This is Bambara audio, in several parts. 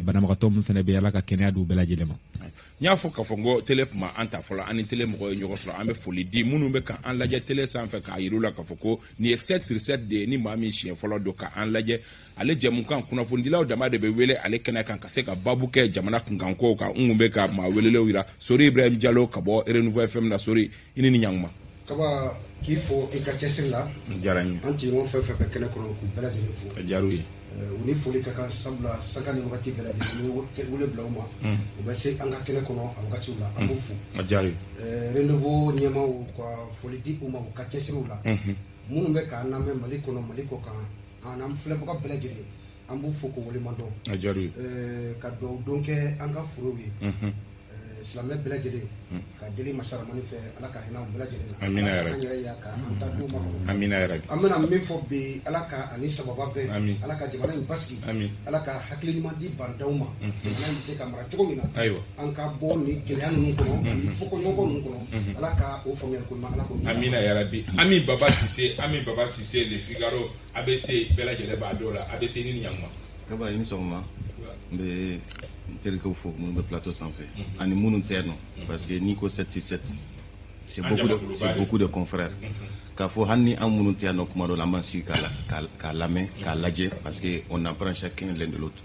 banabagatɔ min fana bɛ Ala ka kɛnɛya d'u bɛɛ lajɛlen ma. N y'a fɔ k'a fɔ n ko télé kuma an ta fɔlɔ an ni télé mɔgɔw ye ɲɔgɔn sɔrɔ an bɛ foli di minnu bɛ k'an lajɛ télé sanfɛ k'a yir'u la k'a fɔ ko nin ye 7/7 de ye ni maa min siɲɛ fɔlɔ don k'an lajɛ ale jɛmukan kunnafonidilaw dama de bɛ wele ale kɛnɛ kan ka se ka baabu kɛ jamana kunkankow kan n kun bɛ ka maa welelenw yira Sori Ibrahim Diallo ka bɔ Renouveau FM na Sori i ni ɲankuma. Kaba k'i fɔ i ka cɛsiri la diyara n ye an tɛ ɲɔgɔn fɛn fɛn bɛ kɛnɛ kɔnɔ k'u bɛɛ lajɛlen fo a diyar'u ye u ni foli ka kan sabula sanga ni wagati bɛɛ lajɛlen ni wele bila u ma u bɛ se an ka kɛnɛ kɔnɔ a wagatiw la an b'u fo a diyar'u ye Renouveau ɲɛmaaw ka foli di u ma u ka cɛsiriw la minnu bɛ k'an lamɛn Mali kɔnɔ Mali kɔ kan an filɛbaga bɛɛ lajɛlen an b'u fo k'u waleɲumandɔn a diyar'u ye ka dugawu don kɛ an ka forow ye silamɛ bɛɛ lajɛlen ka deli masaramani fɛ Ala ka hinɛ bɛɛ lajɛlen na amina yarabi an yɛrɛ y'a ka an ta d'u ma amina yarabi an bɛna min fɔ bi Ala ka ani sababa bɛɛ Ala ka jamana in basigi Ala ka hakili ɲuman di bandaw ma jamana in bɛ se ka mara cogo min na an ka bɔ ni gɛlɛya ninnu kɔnɔ ni fɔkɔɲɔgɔnkɔ ninnu kɔnɔ Ala ka o faamuyali ko ɲuman Ala k'o amina yarabi Ami Baba Cissé Le Figaro ABC bɛɛ lajɛlen b'a dɔw la ABC ni ɲankuma kaba i ni sɔgɔma n bɛ terikew fo minnu bɛ plateau sanfɛ ani minnu tɛ non parce que n'i ko 7/7 c'est beaucoup de confrères k'a fɔ hali ni an minnu tɛ yan nɔ kuma dɔ la an b'an sigi k'a lamɛn k'a lajɛ parce que on apprend chacun l'un de l'autre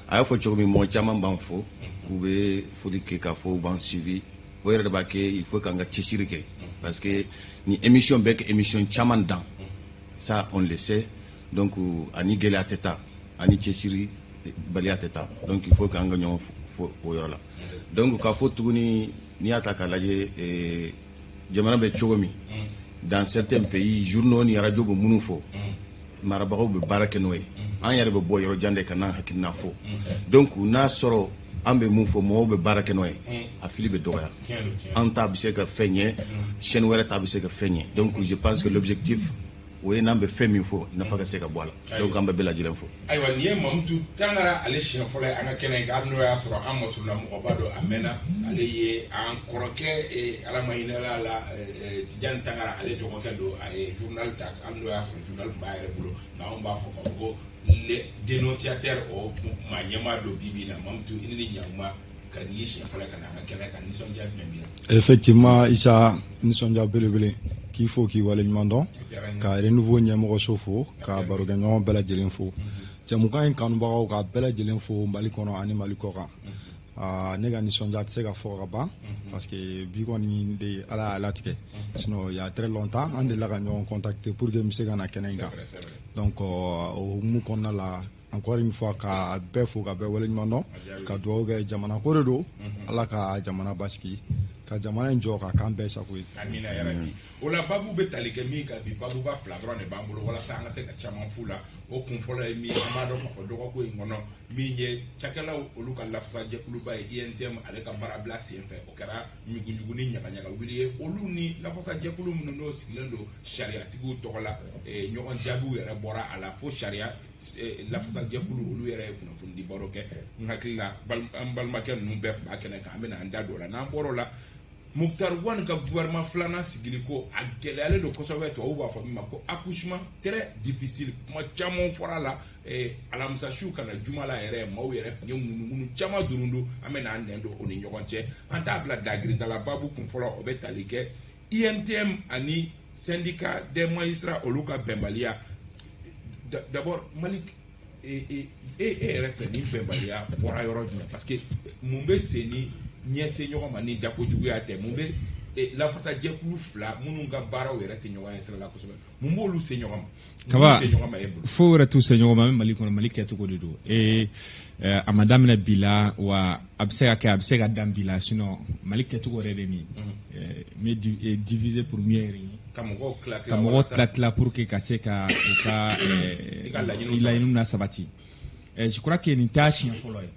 a y'a fɔ cogo min mɔgɔ caman b'an fo k'u bɛ foli kɛ k'a fɔ u b'an suivi o yɛrɛ de b'a kɛ il faut k'an ka cɛsiri kɛ parce que ni émission bɛ kɛ émission caman dan ça on le sait donc ani gɛlɛya tɛ taa ani cɛsiri baliya tɛ taa donc il faut k'an ka ɲɔgɔn fo o yɔrɔ la donc k'a fɔ tuguni n'i y'a ta k'a lajɛ jamana bɛ cogo min dans certains pays journaux ni radio bɛ minnu fɔ marabagaw bɛ baara kɛ n'o ye an yɛrɛ bɛ bɔ yɔrɔ jan de ka n'an hakilina fɔ donc n'a sɔrɔ an bɛ mun fɔ mɔgɔw bɛ baara kɛ n'o ye a fili bɛ dɔgɔya an ta bɛ se ka fɛn ɲɛ chaîne wɛrɛ ta bɛ se ka fɛn ɲɛ donc je pense que l'objectif o ye n'an bɛ fɛn min fɔ nafa ka se ka bɔ a la donc an bɛ bɛɛ lajɛlen fɔ ayiwa nin ye Mamutu Tangara ale siɲɛ fɔlɔ ye an ka kɛnɛ kan hali n'o y'a sɔrɔ an masuruna mɔgɔba dɔ a mɛnna ale ye an kɔrɔkɛ Ala ma hinɛ la Tijani Tangara ale dɔgɔkɛ don a ye journal ta hali n'o y'a sɔrɔ journal tun b'a yɛrɛ bolo nka anw b'a fɔ k'a fɔ ko les dénonciateurs o maa ɲɛmaa dɔ bi bi in na Mamutu i ni ɲankuma ka n'i ye siɲɛ fɔlɔ ka na an ka kɛnɛ kan nisɔndiya jumɛn b'i la. Effectivement Isa nisɔndiya belebele k'i fo k'i waleɲuman dɔn ka Renouveau ɲɛmɔgɔso fo ka barokɛɲɔgɔn bɛɛ lajɛlen fo jɛmukan in kanubagaw ka bɛɛ lajɛlen fo Mali kɔnɔ ani Mali kɔ kan ne ka nisɔndiya tɛ se ka fɔ ka ban parce que bi kɔni de Ala y'a latigɛ sinon il y a très longtemps an delila ka ɲɔgɔn contacter pour que n bɛ se ka na kɛnɛ in kan donc o hukumu kɔnɔna la encore une fois ka bɛɛ fo ka bɛɛ waleɲuman dɔn ka dugawu kɛ jamana ko de don Ala ka jamana basigi ka jamana in jɔ ka kan bɛɛ sago ye amina yarabi o la babu bɛ tali kɛ min kan bi babuba fila dɔrɔn de b'an bolo walasa an ka se ka caman fu la o kun fɔlɔ ye min an b'a dɔn k'a fɔ dɔgɔko in kɔnɔ min ye cakɛlaw olu ka lafasajɛkuluba ye INTM ale ka baara bila sen fɛ o kɛra ɲuguɲugu ni ɲagaɲaga wuli ye olu ni lafasajɛkulu minnu n'o sigilen don sariyatigiw tɔgɔ la ɲɔgɔn jaabiw yɛrɛ bɔra a la fo sariya lafasajɛkulu olu yɛrɛ ye kunnafoni di baro kɛ n hakili la an balimakɛ ninnu bɛɛ tun b'a kɛnɛ kan an bɛna an da don o la n'an bɔr'o la Muktar Wan ka gouvernement filanan sigili ko a gɛlɛyalen don kosɛbɛ tubabuw b'a fɔ min ma ko accouchement très difficile kuma caman fɔra la alamisa su kana juma la yɛrɛ maaw yɛrɛ tun ye munumunu caman durun don an bɛna an nɛn don o ni ɲɔgɔn cɛ an t'a bila dagirinda babu kun fɔlɔ o bɛ tali kɛ INTM ani syndicat des magistrats olu ka bɛnbaliya d'abord Malik e yɛrɛ fɛ ni bɛnbaliya bɔra yɔrɔ jumɛn parce que mun bɛ sen ni ɲɛ se ɲɔgɔn ma ni dako juguya tɛ mun bɛ lafasajɛkulu fila minnu ka baaraw yɛrɛ tɛ ɲɔgɔn ye sira la kosɛbɛ mun b'olu se ɲɔgɔn ma kaba fo wɛrɛ t'u se ɲɔgɔn ma Mali kɔnɔ Mali kɛcogo de don a ma daminɛ bi la wa a bɛ se ka kɛ a bɛ se ka dan bi la sinon Mali kɛcogo yɛrɛ de min diviser pour mieux régner ka mɔgɔw tila pour que ka se ka u ka laɲiniw na sabati je crois que nin t'a siɲɛ fɔlɔ ye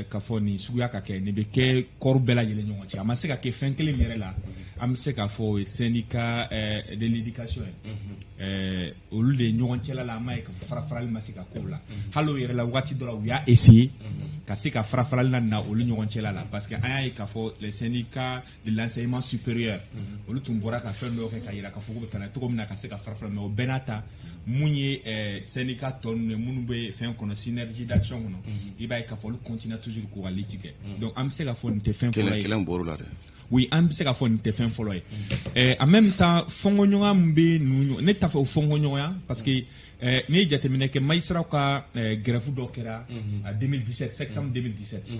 ka fɔ nin suguya ka kɛ nin bɛ kɛ kɔɔri bɛɛ lajɛlen ɲɔgɔn cɛ a ma se ka kɛ fɛn kelen yɛrɛ la an bɛ se k'a fɔ o ye syndicat de l'éducation ye olu de ɲɔgɔn cɛla la an m'a ye ka fara farali ma se ka k'o la hali o yɛrɛ la waati dɔ la u y'a essayer ka se ka farafarali na olu ɲɔgɔn cɛla la parce que an y'a ye k'a fɔ les syndicats de l'enseignement supérieur olu tun bɔra ka fɛn dɔw kɛ ka yira k'a fɔ k'u bɛ kalan cogo min na ka se ka farafarali mais o bɛɛ n'a ta mun ye syndicat tɔ ninnu ye minnu bɛ fɛn kɔnɔ synergie d'action kɔnɔ i b'a ye k'a fɔ olu continue toujours k'u ka lutte kɛ donc an bɛ se ka fɔ nin tɛ fɛn fɔlɔ ye kɛlɛ bɔr'o la dɛ oui an bɛ se ka fɔ nin tɛ fɛn fɔlɔ ye en même temps fɔnkɔɲɔgɔnya min bɛ ninnu ne t'a fɛ o fɔnkɔɲɔgɔnya parce que n'i ye jateminɛ kɛ magistrat ka grève dɔ kɛra en 2017 septembre 2017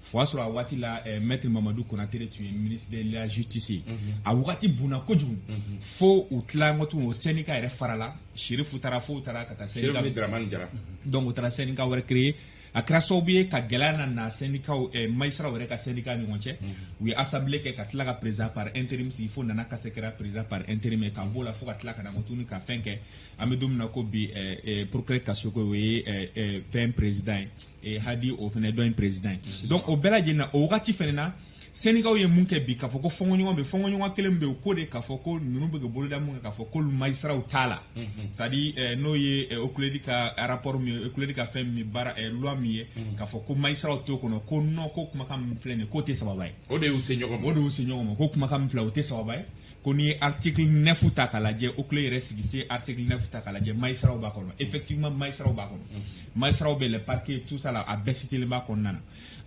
fo y'a sɔrɔ a waati la maître Mamadou Konaté de tun ye ministre de la justice ye a wagati bunna kojugu fo u tilayɔrɔ tun o syndicat yɛrɛ farala Sherifu taara fo u taara ka taa syndicat donc u taara syndicat wɛrɛ créer a kɛra sababu ye ka gɛlɛya na syndicat magistrat wɛrɛ ka syndicat ni ɲɔgɔn cɛ u ye assemblée kɛ ka tila ka président par intérim sigi fo Nana Kassé kɛra président par intérim ka b'o la fo ka tila ka na tuguni ka fɛn kɛ an bɛ don min na ko bi procureur Kasoko o ye fɛn président ye Hadi o fana dɔ ye président ye donc o bɛɛ lajɛlen na o wagati fana na syndicat ye mun kɛ bi k'a fɔ ko fɔnkɔɲɔgɔn bɛ fɔnkɔɲɔgɔn kelen bɛ o ko de k'a fɔ ko ninnu bɛ ka boloda mun k'a fɔ k'olu magistrat t'a la c'est à dire n'o ye Okuledi ka rapport min ye Okuledi ka fɛn min baara loi min ye k'a fɔ ko magistrat t'o kɔnɔ ko non ko kumakan min filɛ nin ye k'o tɛ sababa ye o de y'u se ɲɔgɔn ma o de y'u se ɲɔgɔn ma ko kumakan min filɛ o tɛ sababa ye ko ni ye article 9 ta k'a lajɛ Okuledi yɛrɛ sigi se article 9 ta k'a lajɛ magistrat b'a kɔnɔ effectivement magistrat b'a kɔnɔ magistrat bɛ les parquets tout ça là a bɛɛ citelen b'a kɔnɔna na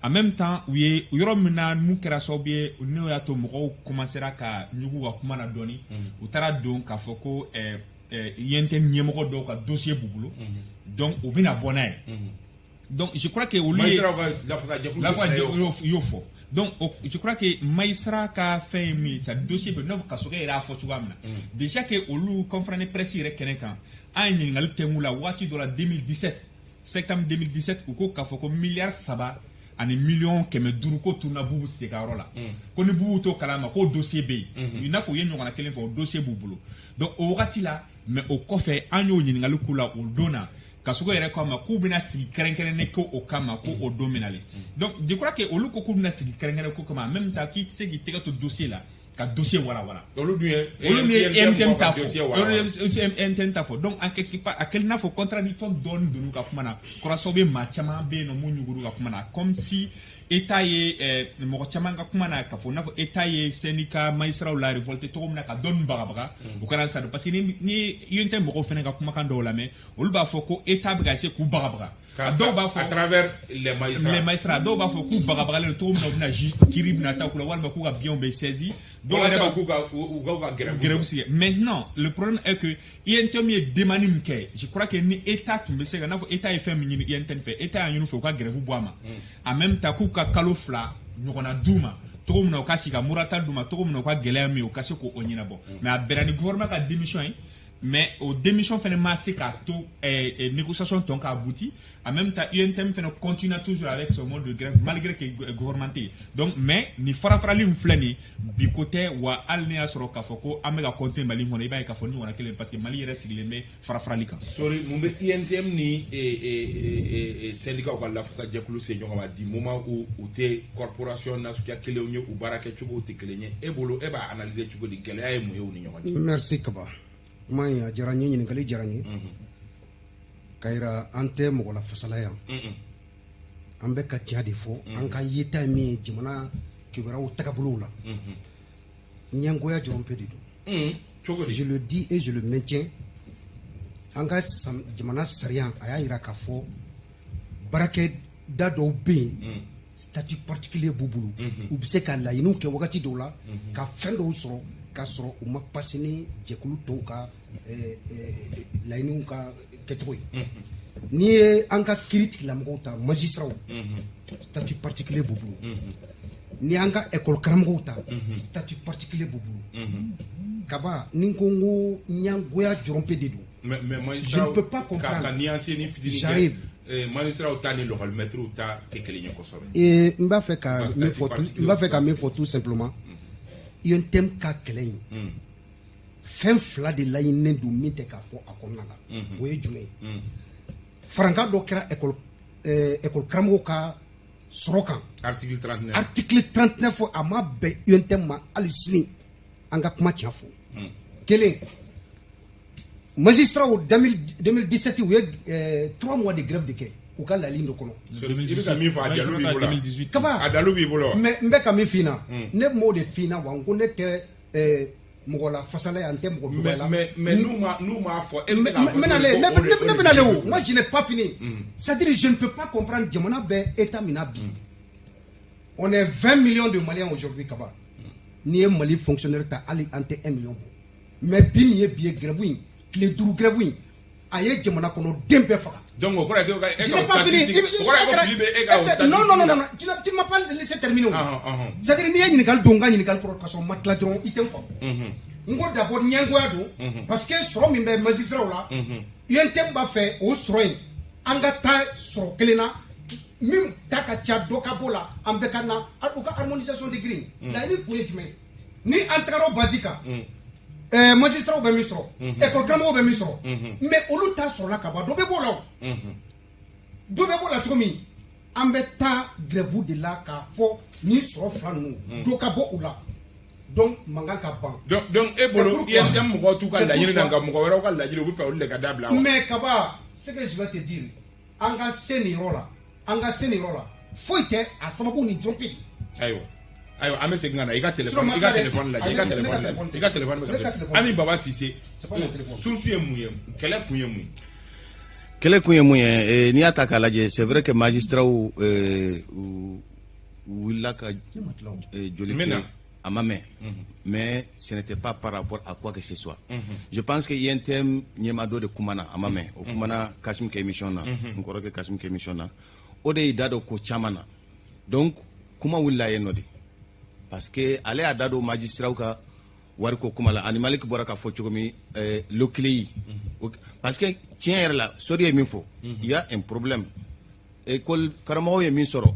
en même temps u ye yɔrɔ min na mun kɛra sababu ye n'o y'a to mɔgɔw commencera ka ɲugu ka kuma na dɔɔni u taara don k'a fɔ ko INTN ɲɛmɔgɔ dɔw ka dossier b'u bolo donc u bɛna bɔ n'a ye donc je crois que olu ye y'o fɔ donc je crois que magistrat ka fɛn ye min c'est dossier bɛ n'o ka sokɛ yɛrɛ y'a fɔ cogoya min na déjà que olu conférence de presse yɛrɛ kɛnɛ kan an ye ɲininkali kɛ mun la waati dɔ la 2017 septembre 2017 u ko k'a fɔ ko miliyari 3 ani miliyɔn 500 ko tunna Bubu Sise ka yɔrɔ la ko ni Bubu t'o kalama k'o dossier bɛ yen i n'a fɔ u ye ɲɔgɔnna kelen fɔ o dossier b'u bolo donc o wagati la mais o kɔfɛ an y'o ɲininkali k'u la o don na Kasoko yɛrɛ ko a ma k'u bɛna sigi kɛrɛnkɛrɛnnen ko o kama ko o don minalen donc je crois que olu ko k'u bɛna sigi kɛrɛnkɛrɛnnen ko kama en même temps k'i tɛ se k'i tɛgɛ to dossier la ka dossier walawala olu dun ye MTM ta fɔ donc en quelque part a kɛlen n'a fɔ contradictoire dɔɔni donn'u ka kuma na kɔrɔ sababu ye maa caman bɛ yen nɔ mun ɲuguru ka kuma na comme si État ye mɔgɔ caman ka kuma na k'a fɔ n'a fɔ État ye syndicat magistrats la révolte cogo min na ka dɔɔni bagabaga o kɛra sa parce que ni UNT mɔgɔw fana ka kumakan dɔw lamɛn olu b'a fɔ ko État bɛ ka essayer k'u bagabaga dɔw b'a fɔ à travers les magistrats dɔw b'a fɔ k'u bagabagalen don cogo min na u bɛna kiiri bɛna taa k'u la walima k'u ka biens bɛ saisi dɔw yɛrɛ b'a k'u ka grève sigi maintenant le problème est que INTM ye demande min kɛ je crois que ni État tun bɛ se ka n'a fɔ État ye fɛn min ɲini INTM fɛ État y'a ɲini u fɛ u ka grève bɔ a ma en même temps k'u ka kalo 2 ɲɔgɔnna d'u ma cogo min na u ka sigi ka murata d'u ma cogo min na u ka gɛlɛya min u ka se k'o ɲɛnabɔ mais a bɛnna ni gouvernement ka démission ye mais au démission fana ma se k'a to négociation tɔn k'a abouti en même temps UNTM fana continue toujours avec son mode de grève malgré que gouvernement tɛ donc mais ni farafarali min filɛ nin bi ko tɛ wa hali ne y'a sɔrɔ k'a fɔ ko an bɛ ka compter Mali kɔnɔ i b'a ye k'a fɔ ni ɲɔgɔnna kelen parce que Mali yɛrɛ sigilen bɛ farafarali kan. Sori mun bɛ INTM ni syndicat ka lafasajɛkulu se ɲɔgɔn ma di moment où u tɛ corporation nasuguya kelenw ye u baara kɛcogow tɛ kelen ye e bolo e b'a analyser cogo di gɛlɛya ye mun ye u ni ɲɔgɔn cɛ. Merci Kaba. kuma in a diyara n ye ɲininkali diyara n ye ka yira an tɛ mɔgɔ la fasala yan an bɛ ka tiɲɛ de fɔ an ka yeta ye min ye jamana kibaruyaw tagabolow la ɲɛngoya dɔrɔn pe de don je le dis et je le maintiens an ka jamana sariya a y'a yira k'a fɔ baarakɛda dɔw bɛ yen statut particulier b'u bolo u bɛ se ka laɲiniw kɛ wagati dɔw la ka fɛn dɔw sɔrɔ k'a sɔrɔ u ma pase ni jɛkulu tɔw ka laɲiniw ka kɛcogo ye n'i ye an ka kiiri tigilamɔgɔw ta magistrats statut particulier b'u bolo ni an ka école karamɔgɔw ta statut particulier b'u bolo kaba ni ko n ko ɲɛngoya dɔrɔn pe de don je ne peux pas comprendre ka nuancer ni fitini magistrats ta ni lɔgɔlimɛtiriw ta tɛ kelen ye kosɛbɛ n b'a fɛ ka min fɔ tout simplement UNTM ka kɛlɛ in fɛn 2 de laɲininen don min tɛ k'a fɔ a kɔnɔna la o ye jumɛn ye farankan dɔ kɛra école karamɔgɔw ka sɔrɔ kan article 39 fɔ a ma bɛn UNTM ma hali sini an ka kuma tiɲɛ fɔ kelen magistrats 2017 u ye 3 mois de grève de kɛ u ka laline de kɔnɔ. I bɛ ka min fɔ a Diallo b'i bolo 2018 kaba a Diallo b'i bolo mais n bɛ ka min f'i ɲɛna ne m'o de f'i ɲɛna wa n ko ne tɛ mɔgɔ la fasala ye an tɛ mɔgɔ duba la mais n'u m'a fɔ e bɛ se k'a fɔ ne bɛna le o moi je n'ai pas fini c'est-à-dire je ne peux pas comprendre jamana bɛ état min na bi on est 20 millions de Maliens aujourd'hui kaba n'i ye Mali fonctionnaire ta hali an tɛ 1 million bɔ mais bi min ye bi ye grève in tile 5 grève in a ye jamana kɔnɔ den bɛɛ faga. Donc au je n'ai pas fini. Non, tu ne m'as pas laissé terminer. C'est-à-dire n'i ye ɲininkali don n ka ɲininkali kɔrɔ ka sɔrɔ ma tila dɔrɔn i tɛ n faamu. N ko d'abord ɲɛngoya don parce que sɔrɔ min bɛ magistrat la UNTM b'a fɛ o sɔrɔ in an ka taa sɔrɔ kelen na min ta ka ca dɔ ka bɔ la an bɛɛ ka na u ka harmonisation de grille laɲini kun ye jumɛn ye ni an tagara o base kan magistrat bɛ min sɔrɔ école karamɔgɔ bɛ min sɔrɔ mais olu ta sɔrɔla ka ban dɔ bɛ b'o la o dɔ bɛ b'o la cogo min an bɛ taa grève de la k'a fɔ ni sɔrɔ fila ninnu dɔ ka bɔ u la donc mankan ka ban. donc e bolo INTM mɔgɔw t'u ka laɲini na nka mɔgɔ wɛrɛw ka laɲini u bɛ fɛ olu de ka dabila wa. mais kaba ce que je vais te dire an ka se nin yɔrɔ la foyi tɛ a sababu ni jɔnpe. ayiwa an bɛ segin ka na i ka téléphone lajɛ i ka téléphone bɛ ka so Ami Baba Cissé source ye mun ye kɛlɛ kun ye mun ye. Kɛlɛ kun ye mun ye n'i y'a ta k'a lajɛ c'est vrai que magistrat wulila ka joli kɛ a ma mɛn mais ce n'était pas par rapport à quoi que ce soit. Je pense que INTM ɲɛmaa dɔ de kumana a ma mɛn o kumana Kassim ka émission na n kɔrɔkɛ Kassim ka émission na o de y'i da don ko caman na donc kuma wulila yen nɔ de parce que ale y'a da don magistrat ka wari ko kuma la ani Malik bɔra ka fɔ cogo min loclé parce que tiɲɛ yɛrɛ la Sori ye min fɔ il y a un problème école karamɔgɔw ye min sɔrɔ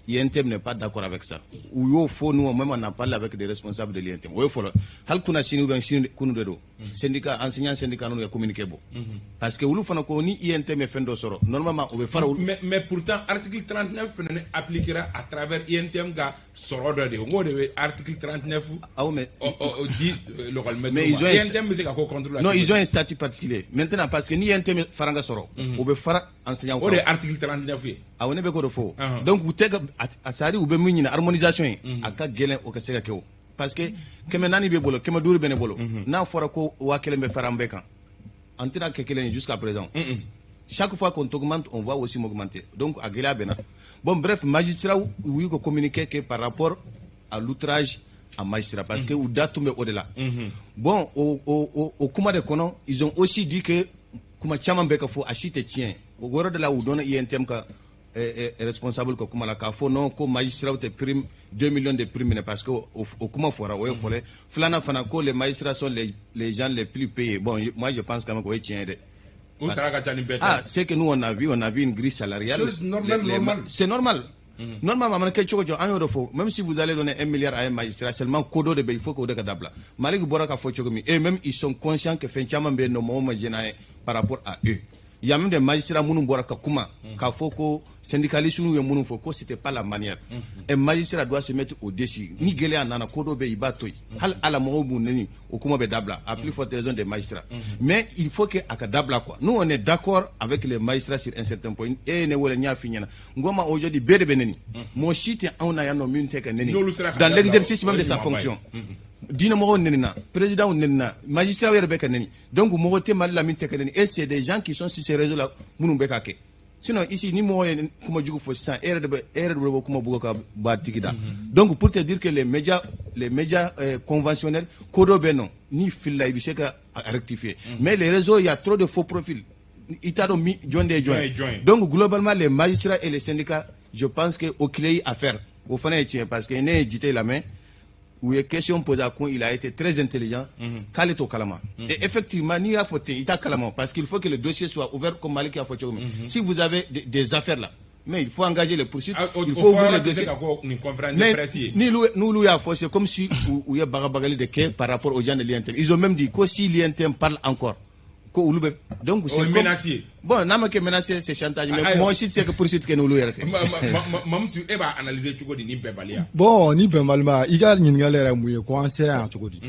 INTM n'est pas d'accord avec ça. Ou yo faut nous même on a parlé avec des responsables de l'INTM. Ou faut hal kuna sini ou bien sini kunu dedo. Syndicat enseignant syndicat nous ya communiquer bon. Parce que ulu fana ko ni INTM est fendo soro. Normalement on veut faire mais pourtant article 39 appliquera à travers INTM ga soro de ngo de article 39 ah mais dit local mais ils ont INTM c'est quoi contrôle. Non, ils ont un statut particulier. Maintenant parce que ni INTM faranga soro. On veut faire enseignant ko de article 39 ah on est ko de fo. Donc vous asari ube mun ñina harmonisation aka gelen o ka sega kew parce que keme nani be bolo keme duru bene bolo na fora ko wa kelen be farambe kan antira ke kelen jusqu'à présent chaque fois qu'on augmente on va aussi augmenter donc a gela bena bon bref magistrat oui ko communiquer que par rapport à l'outrage à magistrat parce que ou datumbe au delà bon au kuma de kono ils ont aussi dit que kuma chama be ka fo achite tien o goro de la ou donne INTM ka responsable ko kuma la ka fo non ko magistrat te prime 2 millions de primes parce que au kuma fora o fole flana fana ko les magistrats sont les gens les plus payés bon moi je pense quand même ko tient de c'est que nous on a vu une grille salariale c'est normal normalement man kay chogo an yoro fo même si vous allez donner 1 milliard à un magistrat seulement kodo de il faut que de kadabla malik boraka fo chogo mi et même ils sont conscients que fin chama be no mo ma par rapport à eux. Il y a même des magistrats qui bora kakuma ka foko syndicalistes ou munu foko c'était pas la manière. Un magistrat doit se mettre au-dessus. Ni gele anana kodo be ibatoy. Hal ala mo bu neni okuma be dabla à plus forte raison des magistrats. Mais il faut que akadabla quoi. Nous on est d'accord avec les magistrats sur un certain point et ne wala nya finyana. Ngoma aujourd'hui bede beneni. Mo shite on a no mun teke neni dans l'exercice même de sa fonction. Dina mo nenina président nenina magistrat wer be kaneni donc mo te mal la min te kaneni et c'est des gens qui sont sur ces réseaux là munu be kake sinon ici ni mo kuma jugu fo sans erreur de kuma bugo ka ba tikida donc pour te dire que les médias conventionnels kodo benon ni filla bi seka à rectifier mais les réseaux il y a trop de faux profils itado mi join donc globalement les magistrats et les syndicats je pense que au clé à faire au fana tient parce que né jité la main où est question posée à quoi il a été très intelligent, Khaled au Kalama. Et effectivement, il a fauté, il a Kalama, parce qu'il faut que le dossier soit ouvert comme Malik a fauté. Si vous avez des affaires là, mais il faut engager les poursuites, il faut ouvrir le dossier. Mais nous, lui a fauté, c'est comme si il y a bagabagali de quai par rapport aux gens de l'INTM. Ils ont même dit que si l'INTM parle encore, donc c'est menacé. Bon, n'a que menacé c'est chantage mais moi aussi c'est que poursuite que nous lui arrêter. Mam tu e ba analyser tu ni bebalia. Bon, ni bebalma, iga nyingale ra muye ko ansera en tugodi.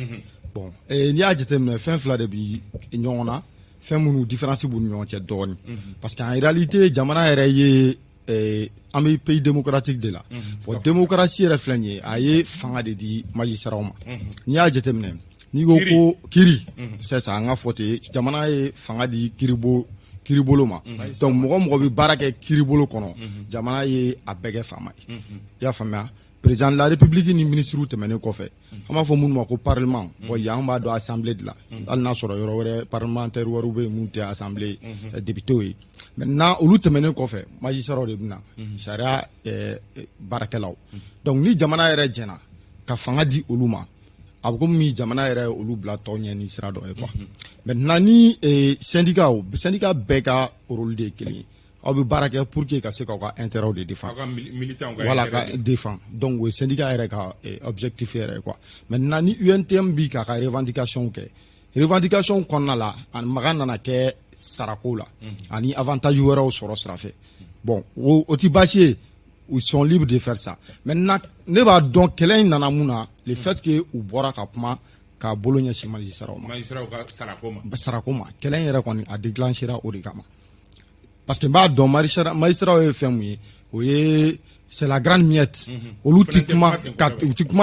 Bon, et ni a jetem fin fla de bi nyona fɛn minnu différence b'u ni ɲɔgɔn cɛ dɔɔni parce qu'en réalité jamana yɛrɛ ye an bɛ pays démocratique de la bon démocratie yɛrɛ filɛ nin ye a ye fanga de di magistrat ma n'i y'a jateminɛ n'i ko ko kiri c'est ça an ka fɔ ten jamana ye fanga di kiribolo ma donc mɔgɔ bɛ baara kɛ kiribolo kɔnɔ jamana ye a bɛɛ kɛ faama ye i y'a faamuya président de la république ni ministre tɛmɛnen kɔfɛ an b'a fɔ minnu ma ko parlement bon yan an b'a dɔn assemblée de la hali n'a sɔrɔ yɔrɔ wɛrɛ parlementaire wɛrɛw bɛ yen mun tɛ assemblée députés ye maintenant olu tɛmɛnen kɔfɛ magistrats de bɛna sariya baarakɛlaw donc ni jamana yɛrɛ jɛna ka fanga di olu ma a bɛ komi jamana yɛrɛ olu bila tɔ ɲɛ ni sira dɔ ye quoi maintenant ni syndicat bɛɛ ka rôle de ye kelen ye aw bɛ baara kɛ pour que ka se k'aw ka intérêt de défendre voilà ka défendre donc o ye syndicat yɛrɛ ka objectif yɛrɛ ye quoi maintenant ni UNTM bi k'a ka revendication kɛ revendication kɔnɔna la a maga nana kɛ sarako la ani avantage wɛrɛw sɔrɔ sira fɛ bon o ti baasi ye ils sont libres de faire ça maintenant ne b'a dɔn kɛlɛ in nana mun na le fait que u bɔra ka kuma ka bolo ɲɛsin magistrats ka sarako ma kɛlɛ in yɛrɛ kɔni a déclenchera o de kama parce que n b'a dɔn magistrats ye fɛn mun ye o ye c'est la grande miette olu ti kuma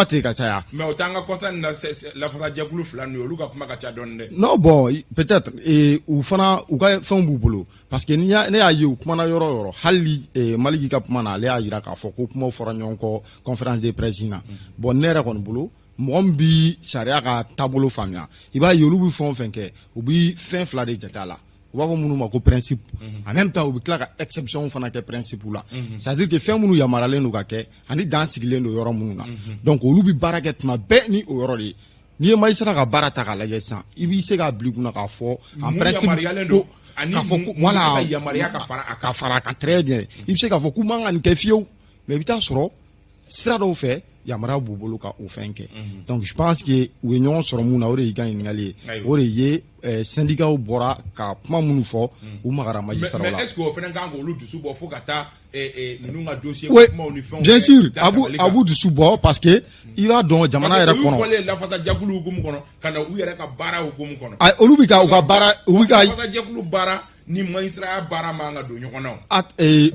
ten ka caya mais o t'an ka kɔsa nin na lafasajɛkulu fila ninnu olu ka kuma ka ca dɔɔni dɛ non bon peut-être u fana u ka fɛnw b'u bolo parce que ne y'a ye u kumana yɔrɔ o yɔrɔ hali Maliki ka kuma na ale y'a jira k'a fɔ ko kumaw fɔra ɲɔgɔn kɔ conférence de presse na bon ne yɛrɛ kɔni bolo mɔgɔ min bi sariya ka taabolo faamuya i b'a ye olu bɛ fɛn o fɛn kɛ u bi fɛn fila de jate a la u b'a fɔ minnu ma ko principe en même temps u bɛ tila ka exception fana kɛ principe la c'est à dire que fɛn minnu yamaralen don ka kɛ ani dan sigilen don yɔrɔ minnu na donc olu bɛ baara kɛ tuma bɛɛ ni o yɔrɔ de ye n'i ye magistrat ka baara ta k'a lajɛ sisan i b'i se k'a bila i kunna k'a fɔ en principe ko k'a fɔ ko voilà ka fara a kan très bien i bɛ se k'a fɔ k'u man ka nin kɛ fiyewu mais i bɛ taa sɔrɔ sira dɔw fɛ yamara b'u bolo ka o fɛn kɛ donc je pense que u ye ɲɔgɔn sɔrɔ mun na o de y'i ka ɲininkali ye o de ye syndicats bɔra ka kuma minnu fɔ u magara magistrats la mais est-ce que o fana kan k'olu dusu bɔ fo ka taa ninnu ka dossier kumaw ni fɛnw bien sûr a b'u dusu bɔ parce que i b'a dɔn jamana yɛrɛ kɔnɔ parce que olu bɔlen lafasajɛkulu hukumu kɔnɔ ka na u yɛrɛ ka baara hukumu kɔnɔ olu bɛ ka u ka baara u bɛ ka lafasajɛkulu baara ni magistrat baara man ka don ɲɔgɔn na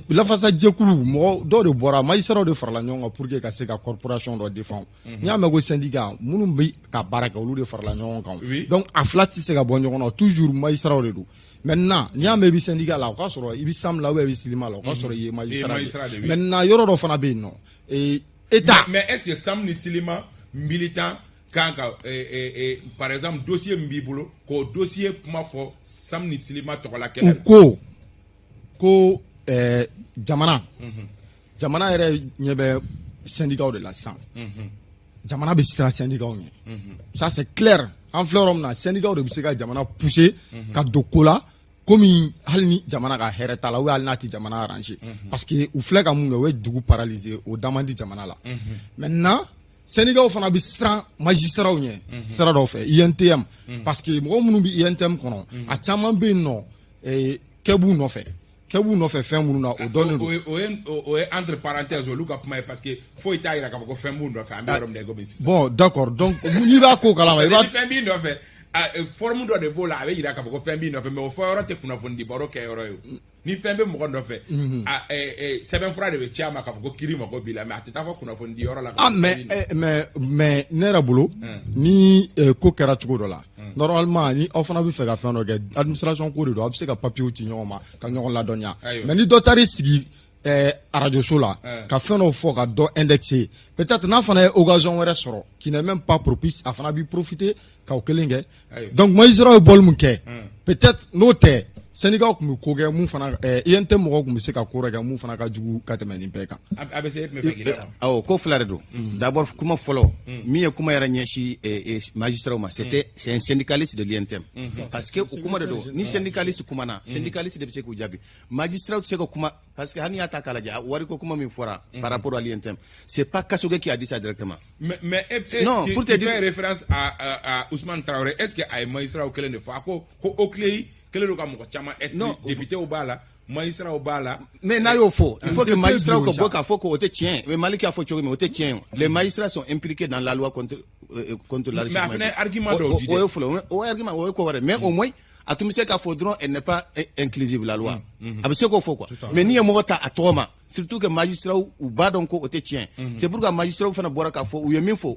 lafasajɛkulu mɔgɔ dɔw de bɔra magistrats de farala ɲɔgɔn kan pour que ka se ka corporation dɔ défendre n'i y'a mɛn ko syndicat minnu bɛ ka baara kɛ olu de farala ɲɔgɔn kan donc a fila tɛ se ka bɔ ɲɔgɔn na toujours magistrats de don maintenant n'i y'a mɛn i bɛ syndicat la o k'a sɔrɔ i bɛ SAM la ou bien i bɛ Silima la o k'a sɔrɔ i ye magistrat de maintenant yɔrɔ dɔ fana bɛ yen nɔ état mais est-ce que SAM ni Silima militant kan ka par exemple dossier min b'i bolo k'o dossier kuma fɔ SAM ni Silima tɔgɔla kɛlɛ u ko jamana yɛrɛ ɲɛ bɛ syndicats de la sisan jamana bɛ siran syndicats ɲɛ ça c'est clair an filɛ yɔrɔ min na syndicats de bɛ se ka jamana pousser ka don ko la komi hali ni jamana ka hɛrɛ t'a la ou hali n'a tɛ jamana arranger parce que u filɛ ka mun kɛ o ye dugu paralyser o da man di jamana la maintenant syndicats fana bɛ siran magistrats ɲɛ sira dɔw fɛ INTM parce que mɔgɔ minnu bɛ INTM kɔnɔ a caman bɛ yen nɔ kɛ b'u nɔfɛ fɛn minnu na o dɔnnen don o ye entre parenthèses olu ka kuma ye parce que foyi t'a yira k'a fɔ ko fɛn b'u nɔfɛ an bɛ yɔrɔ min na i ko bi sisan bon d'accord donc n'i b'a ko kalama i b'a fɛn b'i nɔfɛ forme dɔ de b'o la a bɛ yira k'a fɔ ko fɛn b'i nɔfɛ mais o fɔ yɔrɔ tɛ kunnafoni di baro kɛ yɔrɔ ye ni fɛn bɛ mɔgɔ nɔfɛ sɛbɛnfura de bɛ ci a ma k'a fɔ ko kiri mago b'i la mais a tɛ taa fɔ kunnafoni di yɔrɔ la mais ne yɛrɛ bolo ni ko kɛra cogo dɔ la normalement ni aw fana bɛ fɛ ka fɛn dɔ kɛ administration ko de don a bɛ se ka papiers ci ɲɔgɔn ma ka ɲɔgɔn ladɔnniya mais ni dɔ taar'i sigi radio so la ka fɛn dɔ fɔ ka dɔ indexer peut-être n'a fana ye occasion wɛrɛ sɔrɔ qui n'est même pas propice a fana b'i profiter ka o kelen kɛ donc magistrat ye bɔli mun kɛ peut-être n'o tɛ syndicats tun bɛ ko kɛ mun fana INTM mɔgɔw tun bɛ se ka ko wɛrɛ kɛ mun fana ka jugu ka tɛmɛ nin bɛɛ kan awɔ ko fila de don d'abord kuma fɔlɔ min ye kuma yɛrɛ ɲɛsin magistrats ma c'est un syndicaliste de l'INTM parce que o kuma de don ni syndicaliste kumana syndicaliste de bɛ se k'u jaabi magistrat tɛ se ka kuma parce que hali n'i y'a ta k'a lajɛ wariko kuma min fɔra par rapport à l'INTM c'est pas Kasoge qui a dit ça directement mais non pour te dire référence à Ousmane Traoré est-ce que a ye magistrat kelen de fɔ a ko Oclé kelen don ka mɔgɔ caman esprit député b'a la magistrat b'a la mais n'a y'o fɔ il faut que magistrat ka bɔ k'a fɔ ko o tɛ tiɲɛ Maliki y'a fɔ cogo min o tɛ tiɲɛ les magistrats sont impliqués dans la loi contre l'enrichissement mais a fana argument dɔw di o ye fɔlɔ o argument o ye ko wɛrɛ mais au moins a tun bɛ se k'a fɔ dɔrɔn elle n'est pas inclusive la loi a bɛ se k'o fɔ quoi mais n'i ye mɔgɔ ta a tɔgɔ ma surtout que magistrat u b'a dɔn ko o tɛ tiɲɛ c'est pourquoi magistrat fana bɔra k'a fɔ u ye min fɔ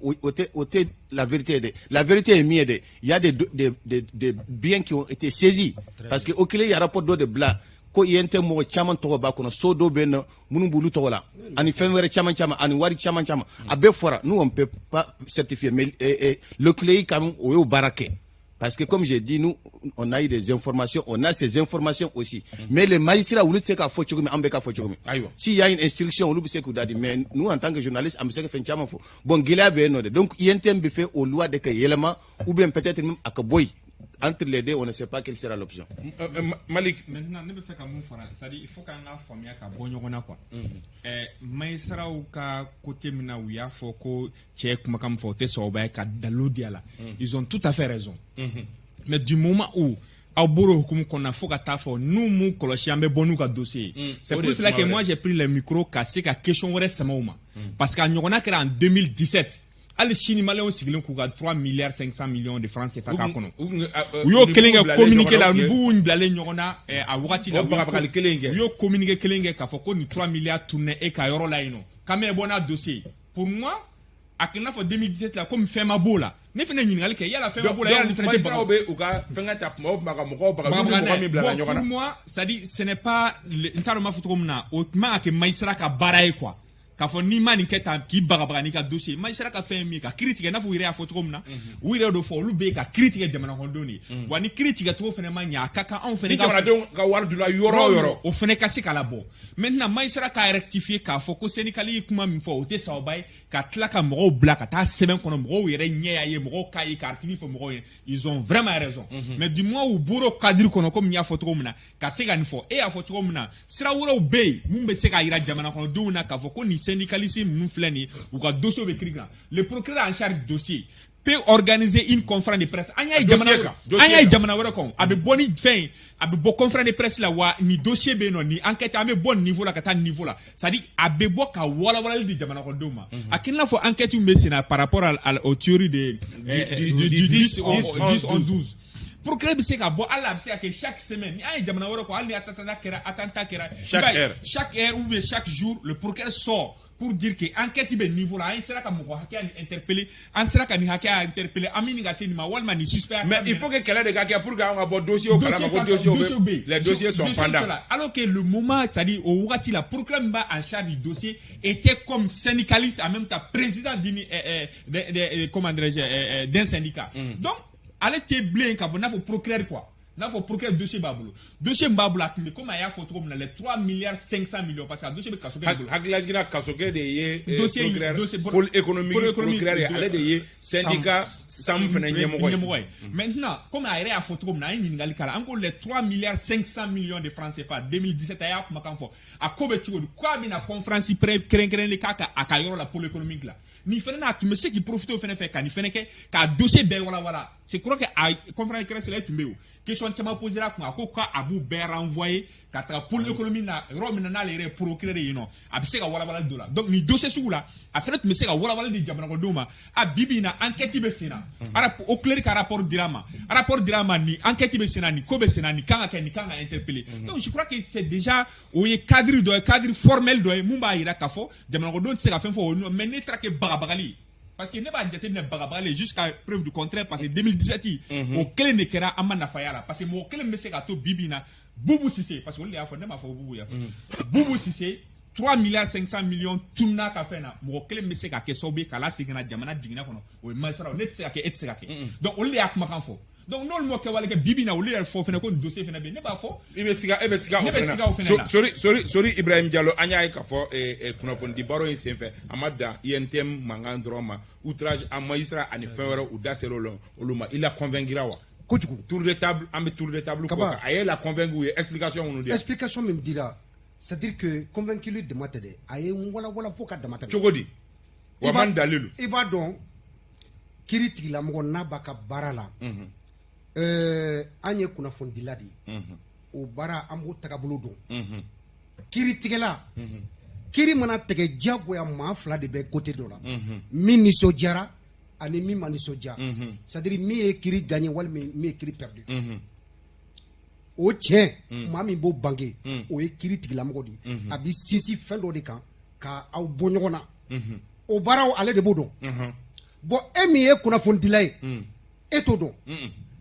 o tɛ la vérité ye dɛ la vérité ye min ye dɛ il y a des biens qui ont été saisis parce que o kelen ye rapport dɔ de bila ko INT mɔgɔ caman tɔgɔ b'a kɔnɔ so dɔw bɛ yen nɔ minnu b'olu tɔgɔ la ani fɛn wɛrɛ caman caman ani wari caman caman a bɛɛ fɔra nous on peut pas certifier mais le CLEI quand même o y'o baara kɛ parce que comme j'ai dit nous on a eu des informations on a ces informations aussi mais les magistrats olu tɛ se k'a fɔ cogo min an bɛ k'a fɔ cogo min s'il y a une instruction olu bɛ se k'u da di mais nous en tant que journaliste an bɛ se ka fɛn caman fɔ bon gɛlɛya bɛ yen nɔ de donc INT bɛ fɛ o loi de ka yɛlɛma ou bien peut-être même a ka bɔ yen. Entre les deux, on ne sait pas quelle sera l'option. Malik, maintenant, ne peut faire comme c'est-à-dire il faut qu'on a famille à bon quoi. Mais sera au cas côté mina où il y a faut que check comme comme faut te ka dalodiala. Ils ont tout à fait raison. Mais du moment où au bureau qu'on a faut qu'à fort nous mou colocher mais bon nous ka dossier. C'est pour cela que moi j'ai pris le micro cassé ka question reste sama parce qu'à nyona en 2017 ali Chine malais sigilen ku ga 3 milliards 500 millions de francs CFA ka kono yo kelenga communiquer la bu blale nyona a wakati la yo communiquer kelenga ka foko ni 3 milliards tourner e ka yoro la ino kamé bona dossier pour moi akina fo 2017 la comme fait ma bola ne fene nyingali ke yala fait ma bola yala fene te ba o ka fenga tap mo ba mo blale nyona pour moi ça dit ce n'est pas ntaro ma foto comme na autrement que maïsra ka baraye quoi ka fɔ ni ma nin kɛ tan k'i bagabaga n'i ka dossier magistrat ka fɛn min ka kiiri tigɛ n'a fɔ u yɛrɛ y'a fɔ cogo min na u yɛrɛ dɔ fɔ olu bɛ ka kiiri tigɛ jamana kɔnɔdenw de wa ni kiiri tigɛ cogo fana ma ɲɛ a ka kan anw fana jamanadenw ka wari donna yɔrɔ o yɔrɔ o fana ka se ka labɔ maintenant magistrat ka rectifier k'a fɔ ko syndical ye kuma min fɔ o tɛ sababa ye ka tila ka mɔgɔw bila ka taa sɛbɛn kɔnɔ mɔgɔw yɛrɛ ɲɛ y'a ye mɔgɔw k'a ye ka article fɔ mɔgɔw ye ils ont vraiment raison mais du moins u bɔra cadre kɔnɔ comme n y'a fɔ cogo min na ka se ka nin fɔ e y'a fɔ cogo min na sira wɛrɛw bɛ yen mun bɛ se k'a jira jamana kɔnɔdenw na k'a fɔ ko nin syndicalisme ou ka dossier be écrit le procureur en charge du dossier peut organiser une conférence de presse anya jamana wɛrɛ kɔn a bɛ bɔ ni fɛn a bɛ bɔ conférence de presse la wa ni dossier bɛ yen nɔ ni enquête an bɛ bɔ niveau la ka taa niveau la c'est à dire a bɛ bɔ ka walawalali di jamana kɔnɔdenw ma a k'i n'a fɔ enquête bɛ sen na par rapport aux théories de 10 11 procureur bɛ se ka bɔ hali a bɛ se ka kɛ chaque semaine ni an ye jamana wɛrɛ kɔ hali ni attentat kɛra chaque heure ou bien chaque jour le procureur sort pour dire que enquête be niveau là an sera ka mɔgɔ hakɛ interpeller an sera ka ni hakɛ interpeller an min ka se ni ma walima ni suspect mais il faut que kɛlɛ de ka kɛ pour que an ka bɔ dossier kala ma ko dossier les dossiers sont pendants alors que le moment c'est-à-dire au wagati la procureur ba en charge du dossier était comme syndicaliste en même temps président d'un syndicat donc allez te blé ka na fo procureur quoi n'a faut procureur dossier babulu atime comme aya faut trop les 3 milliards 500 millions parce que dossier be kasoke hakila jina kasoke de ye dossier full économique procureur ale de ye syndicat sam fene ñemoy maintenant comme aya faut trop na yin ngali kala encore les 3 milliards 500 millions de francs CFA 2017 aya kuma kan fo akobe tugo quoi bina conférence kren le kaka akayoro la pôle économique là ni fene na tume ce qui profite au fene fait ka ni fene ke ka dossier be wala je crois que a conférence kren c'est là tumbe question chama poser la ko ka abu be renvoyer ka ta pour l'économie na Rome na les procureur you know a se ka wala dollar donc ni dossier sou la a fait me se ka wala di jamana ko doma a bibi na enquête be sena ara au clair ka rapport drama ni enquête be sena ni ko be sena ni kanga interpeller donc je crois que c'est déjà au cadre formel do mumba ira ka fo jamana ko don se ka fen fo mais ne traque bagabagali parce que ne ba jate ne bagabale jusqu'à preuve du contraire parce que 2017 au kele ne kera amana fayala parce que mo kele me se ka to bibina Boubou Sissé parce que on a fait ne ma fa Boubou ya Boubou Sissé 3 milliards 500 millions tunna ka fena mo kele me se ka ke sobe kala sigina jamana jigina kono o masara ne se ka ke et se ka ke donc on le akuma kan fo donc non mo ke wala ke bibina o le fo fena ko dossier fena be ne ba fo ibe siga sorry Ibrahim Diallo anya ka fo kuna fon di baro yin fe amada INTM mangan drama outrage à magistrat ani fenwere ou dasero loma il a convaincra wa tour de table quoi aye la convaincre explication on nous dit explication me dira c'est-à-dire que convaincre lui de matade aye wala fo ka de matade chogodi wa man dalilu iba don critique la mo na baka barala anye kuna fondila di o bara ambo tagabulu don critique la kiri mana tege jagoya ma fla de be côté do la min ni sojara ani min mani soja c'est-à-dire mi e kiri gagné wal mi e kiri perdu o tiɲɛ maa min b'o bange o ye kiiri tigilamɔgɔ de ye a bɛ sinsin fɛn dɔ de kan ka aw bɔ ɲɔgɔn na o baaraw ale de b'o dɔn bon e min ye kunnafonidila ye e t'o dɔn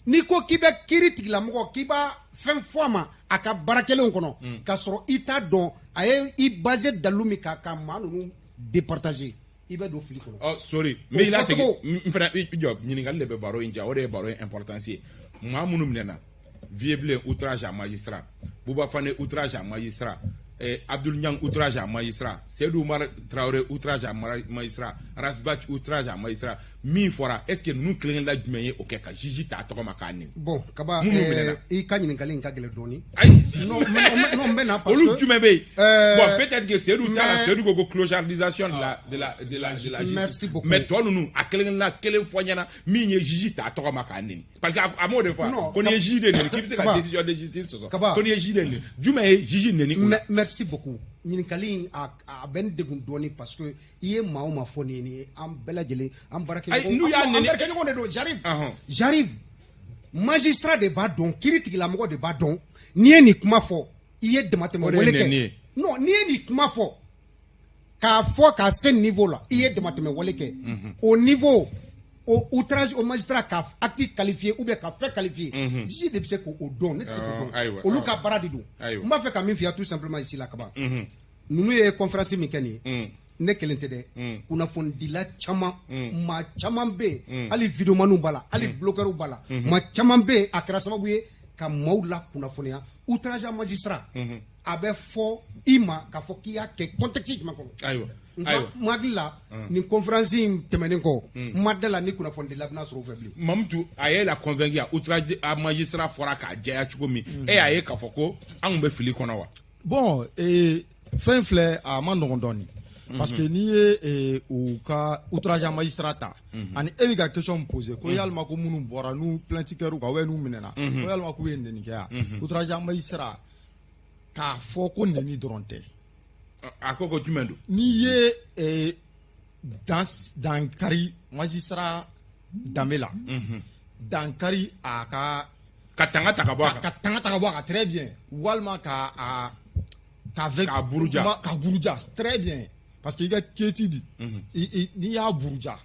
n'i ko k'i bɛ kiiri tigilamɔgɔ k'i b'a fɛn fɔ a ma a ka baara kelenw kɔnɔ k'a sɔrɔ i t'a dɔn a ye i basé dalu min kan ka maa ninnu départager i bɛ don fili kɔnɔ. Sorry mais il a segin n fana jɔ ɲininkali de bɛ baro in ja o de ye baro in importance ye maa minnu minɛna Vieux outrage à magistrat Bouba Fane outrage à magistrat Abdoul Niang outrage à magistrat Seydou Oumar Traoré outrage à magistrat Rasbach outrage à magistrat min fɔra est ce que ninnu kelen la jumɛn ye o kɛ ka juge ta a tɔgɔ ma k'a nɛni bon kaba i ka ɲininkali in ka gɛlɛn dɔɔni non n bɛ na parce que olu jumɛn bɛ yen bon peut-être que Seydou t'a la Seydou ko clocardisation de la justice mais tɔ ninnu a kelen la kelen fɔ ɲɛna min ye juge ta a tɔgɔ ma k'a nɛni parce que a m'o de fɔ ko n'i ye juge de nɛni k'i bɛ se ka décision de justice sɔsɔ ko n'i ye juge de nɛni jumɛn ye juge nɛni merci beaucoup ɲininkali in a bɛ n degun dɔɔni parce que i ye maa o maa fɔ nin ye an bɛɛ lajɛlen an baarakɛɲɔgɔn de don j'arrive magistrat de b'a dɔn kiiri tigilamɔgɔ de b'a dɔn n'i ye nin kuma fɔ i ye damatɛmɛ wale kɛ non n'i ye nin kuma fɔ k'a fɔ k'a se niveau la i ye damatɛmɛ wale kɛ au niveau au outrage au magistrat ka acte qualifié ou bien ka fait qualifié juge de bɛ se k'o dɔn ne tɛ se k'o dɔn olu ka baara de don n b'a fɛ ka min f'i ye tout simplement ici la kaba ninnu ye conférence min kɛ nin ye ne kelen tɛ dɛ kunnafonidila caman maa caman bɛ yen hali vidéomaniw b'a la hali bloqueurs b'a la maa caman bɛ yen a kɛra sababu ye ka maaw la kunnafoniya outrage à magistrat a bɛ fɔ i ma k'a fɔ k'i y'a kɛ contexte jumɛn kɔnɔ n hakili la nin conférence in tɛmɛnen kɔ n ma da la ni kunnafonidila bɛna sɔrɔ o fɛ bilen Mamutu a ye la convaincre outrage à magistrat fɔra k'a jɛya cogo min e y'a ye k'a fɔ ko an tun bɛ fili kɔnɔ wa bon fɛn filɛ a ma nɔgɔn dɔɔni parce que n'i ye u ka outrage à magistrat ta ani e bɛ ka question min poser ko yalima ko minnu bɔra n'u plainte kɛr'u kan ou bien n'u minɛna ko yalima k'u ye nɛni kɛ yan outrage à magistrat k'a fɔ ko nɛni dɔrɔn tɛ a ko ko jumɛn don n'i ye dankari magistrat danbe la dankari a ka tanga ta ka bɔ a kan ka tanga ta ka bɔ a kan très bien walima ka buruja très bien parce que i ka keti di n'i y'a buruja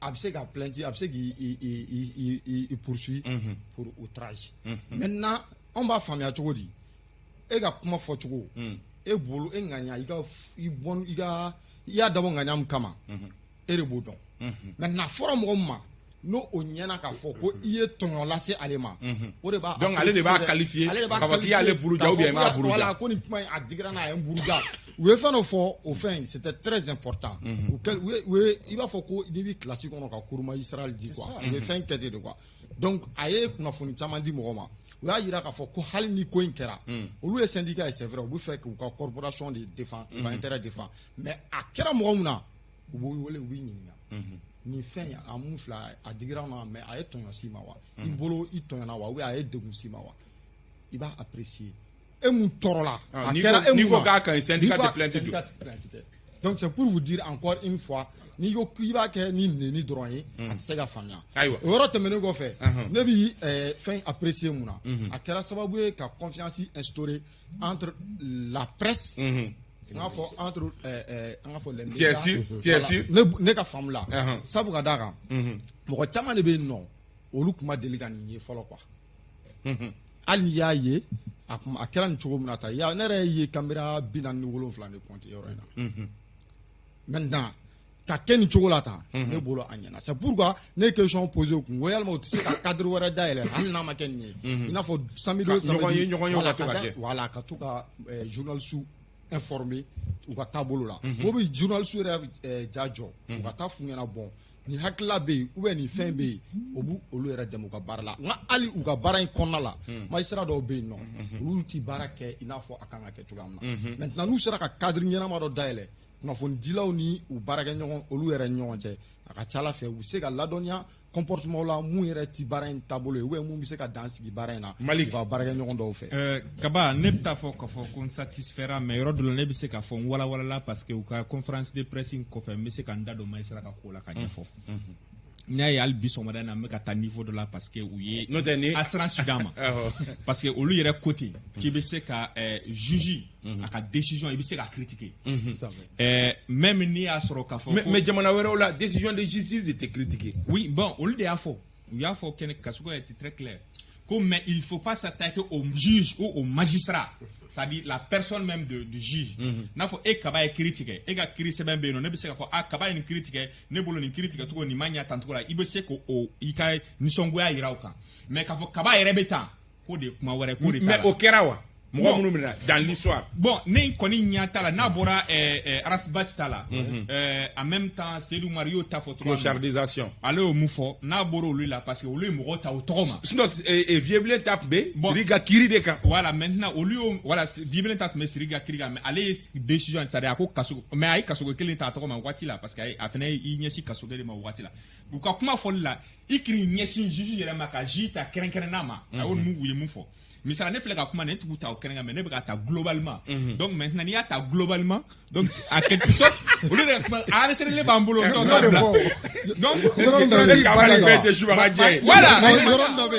a bɛ se ka plainte a bɛ se k'i poursuivre pour outrage maintenant an b'a faamuya cogo di e ka kuma fɔ cogo e bolo e ŋaniya i y'a dabɔ ŋaniya min kama e de b'o dɔn maintenant fɔra mɔgɔ min ma n'o o ɲɛna k'a fɔ ko i ye tɔɲɔ lase ale ma o de b'a donc ale de b'a qualifier k'a fɔ k'i y'ale buruja ou bien i m'a buruja voilà ko nin kuma in a digira n'a ye n buruja u ye fɛn dɔ fɔ o fɛn c'était très important i b'a fɔ ko n'i bɛ kilasi kɔnɔ ka cours magistral di quoi u ye fɛn kɛ ten de quoi donc a ye kunnafoni caman di mɔgɔ ma u y'a yira k'a fɔ ko hali ni ko in kɛra olu ye syndicat ye c'est vrai u bɛ fɛ k'u ka corporation de défend u ka intérêt défend mais a kɛra mɔgɔ min na u b'u wele u b'i ɲininka nin fɛn a mun fila a digira na mais a ye tɔɲɔ s'i ma wa i bolo i tɔɲɔna wa ou bien a ye degun s'i ma wa i b'a apprécier e mun tɔɔrɔ la a kɛra e mun na n'i ko k'a ka ɲi syndicat de plainte don donc c'est pour vous dire encore une fois n'i ko k'i b'a kɛ ni nɛni dɔrɔn ye a tɛ se ka faamuya o yɔrɔ tɛmɛnen kɔfɛ ne bi fɛn apprécier mun na a kɛra sababu ye ka confiance instaurer entre la presse n k'a fɔ entre an k'a fɔ les médias ne ka faamu la sabu ka d'a kan mɔgɔ caman de bɛ yen nɔ olu tun ma deli ka nin ye fɔlɔ quoi hali n'i y'a ye a kɛra nin cogo min na tan ne yɛrɛ ye caméra 47 de compter yɔrɔ in na maintenant ka kɛ nin cogo la tan ne bolo a ɲɛna c'est pourquoi ne ye question poser o kun ko yalima o tɛ se ka cadre wɛrɛ dayɛlɛ hali n'a ma kɛ nin ye i n'a fɔ samedi o samedi voilà ka to ka journaliste informé u ka taabolo la o bɛ journaliste yɛrɛ ja jɔ u ka taa f'u ɲɛna bɔn nin hakilila bɛ yen ou bien nin fɛn bɛ yen o b'u olu yɛrɛ dɛmɛ u ka baara la nka hali u ka baara in kɔnɔna la magistrat dɔw bɛ yen nɔ olu ti baara kɛ i n'a fɔ a kan ka kɛ cogoya min na maintenant n'u sera ka cadre ɲɛnama dɔ dayɛlɛ kunnafonidilaw ni u baarakɛɲɔgɔn olu yɛrɛ ni ɲɔgɔn cɛ a ka ca Ala fɛ u bɛ se ka ladɔnniya comportement la mun yɛrɛ ti baara in taabolo ye ou bien mun bɛ se ka dan sigi baara in na u ka baarakɛɲɔgɔn dɔw fɛ. Kaba ne bɛ taa fɔ k'a fɔ ko n satisfera mais yɔrɔ dɔ la ne bɛ se k'a fɔ n walawalala parce que u ka conférence de presse in kɔfɛ n bɛ se ka n da don magistrat ka ko la ka ɲɛfɔ n'a y a le bison madame na ka niveau de là parce que ou yé assurance sudama parce que au lieu de côté qui be se ka juger à ka décision il be se ka critiquer même ni a soro ka fo mais jamana wéro la décision de justice était critiquée. Oui, bon au lieu de afo il a faut que Kasuko était très clair comme mais il faut pas s'attaquer au juge ou au magistrat, c'est-à-dire la personne même du juge. N'a faut kaba critiquer et ga critiquer même non ne be se ka fo kaba une critiquer ne bolo ni critiquer to ni manya tanto la il be se ko o ika ni songoya irauka mais ka fo kaba rebeta ko de kuma wore ko de mais au kerawa dans l'histoire. Bon, ne koni nyata la na bora Arasbach tala en même temps Seydou Mario ta photo clochardisation. Allez au moufo na boro lui là parce que lui mo ta automa. Sinon et Vieblen tape B, Siriga kiri de ka. Voilà, maintenant au lieu voilà Vieblen tape mais Siriga kiri mais allez décision ça de ko kasu mais ay kasu ko kelin ta automa wati là parce que a fene i nyeshi kasu de ma wati là. Bu ka kuma fol là ikri nyeshi juju yele maka jita kerenkere nama a on mu wuye mufo. Mais ça ne fait pas comment tu as aucun mais ne pas globalement. Donc maintenant il y a ta globalement donc à quelque sorte au lieu de arrêter les bambous donc voilà maintenant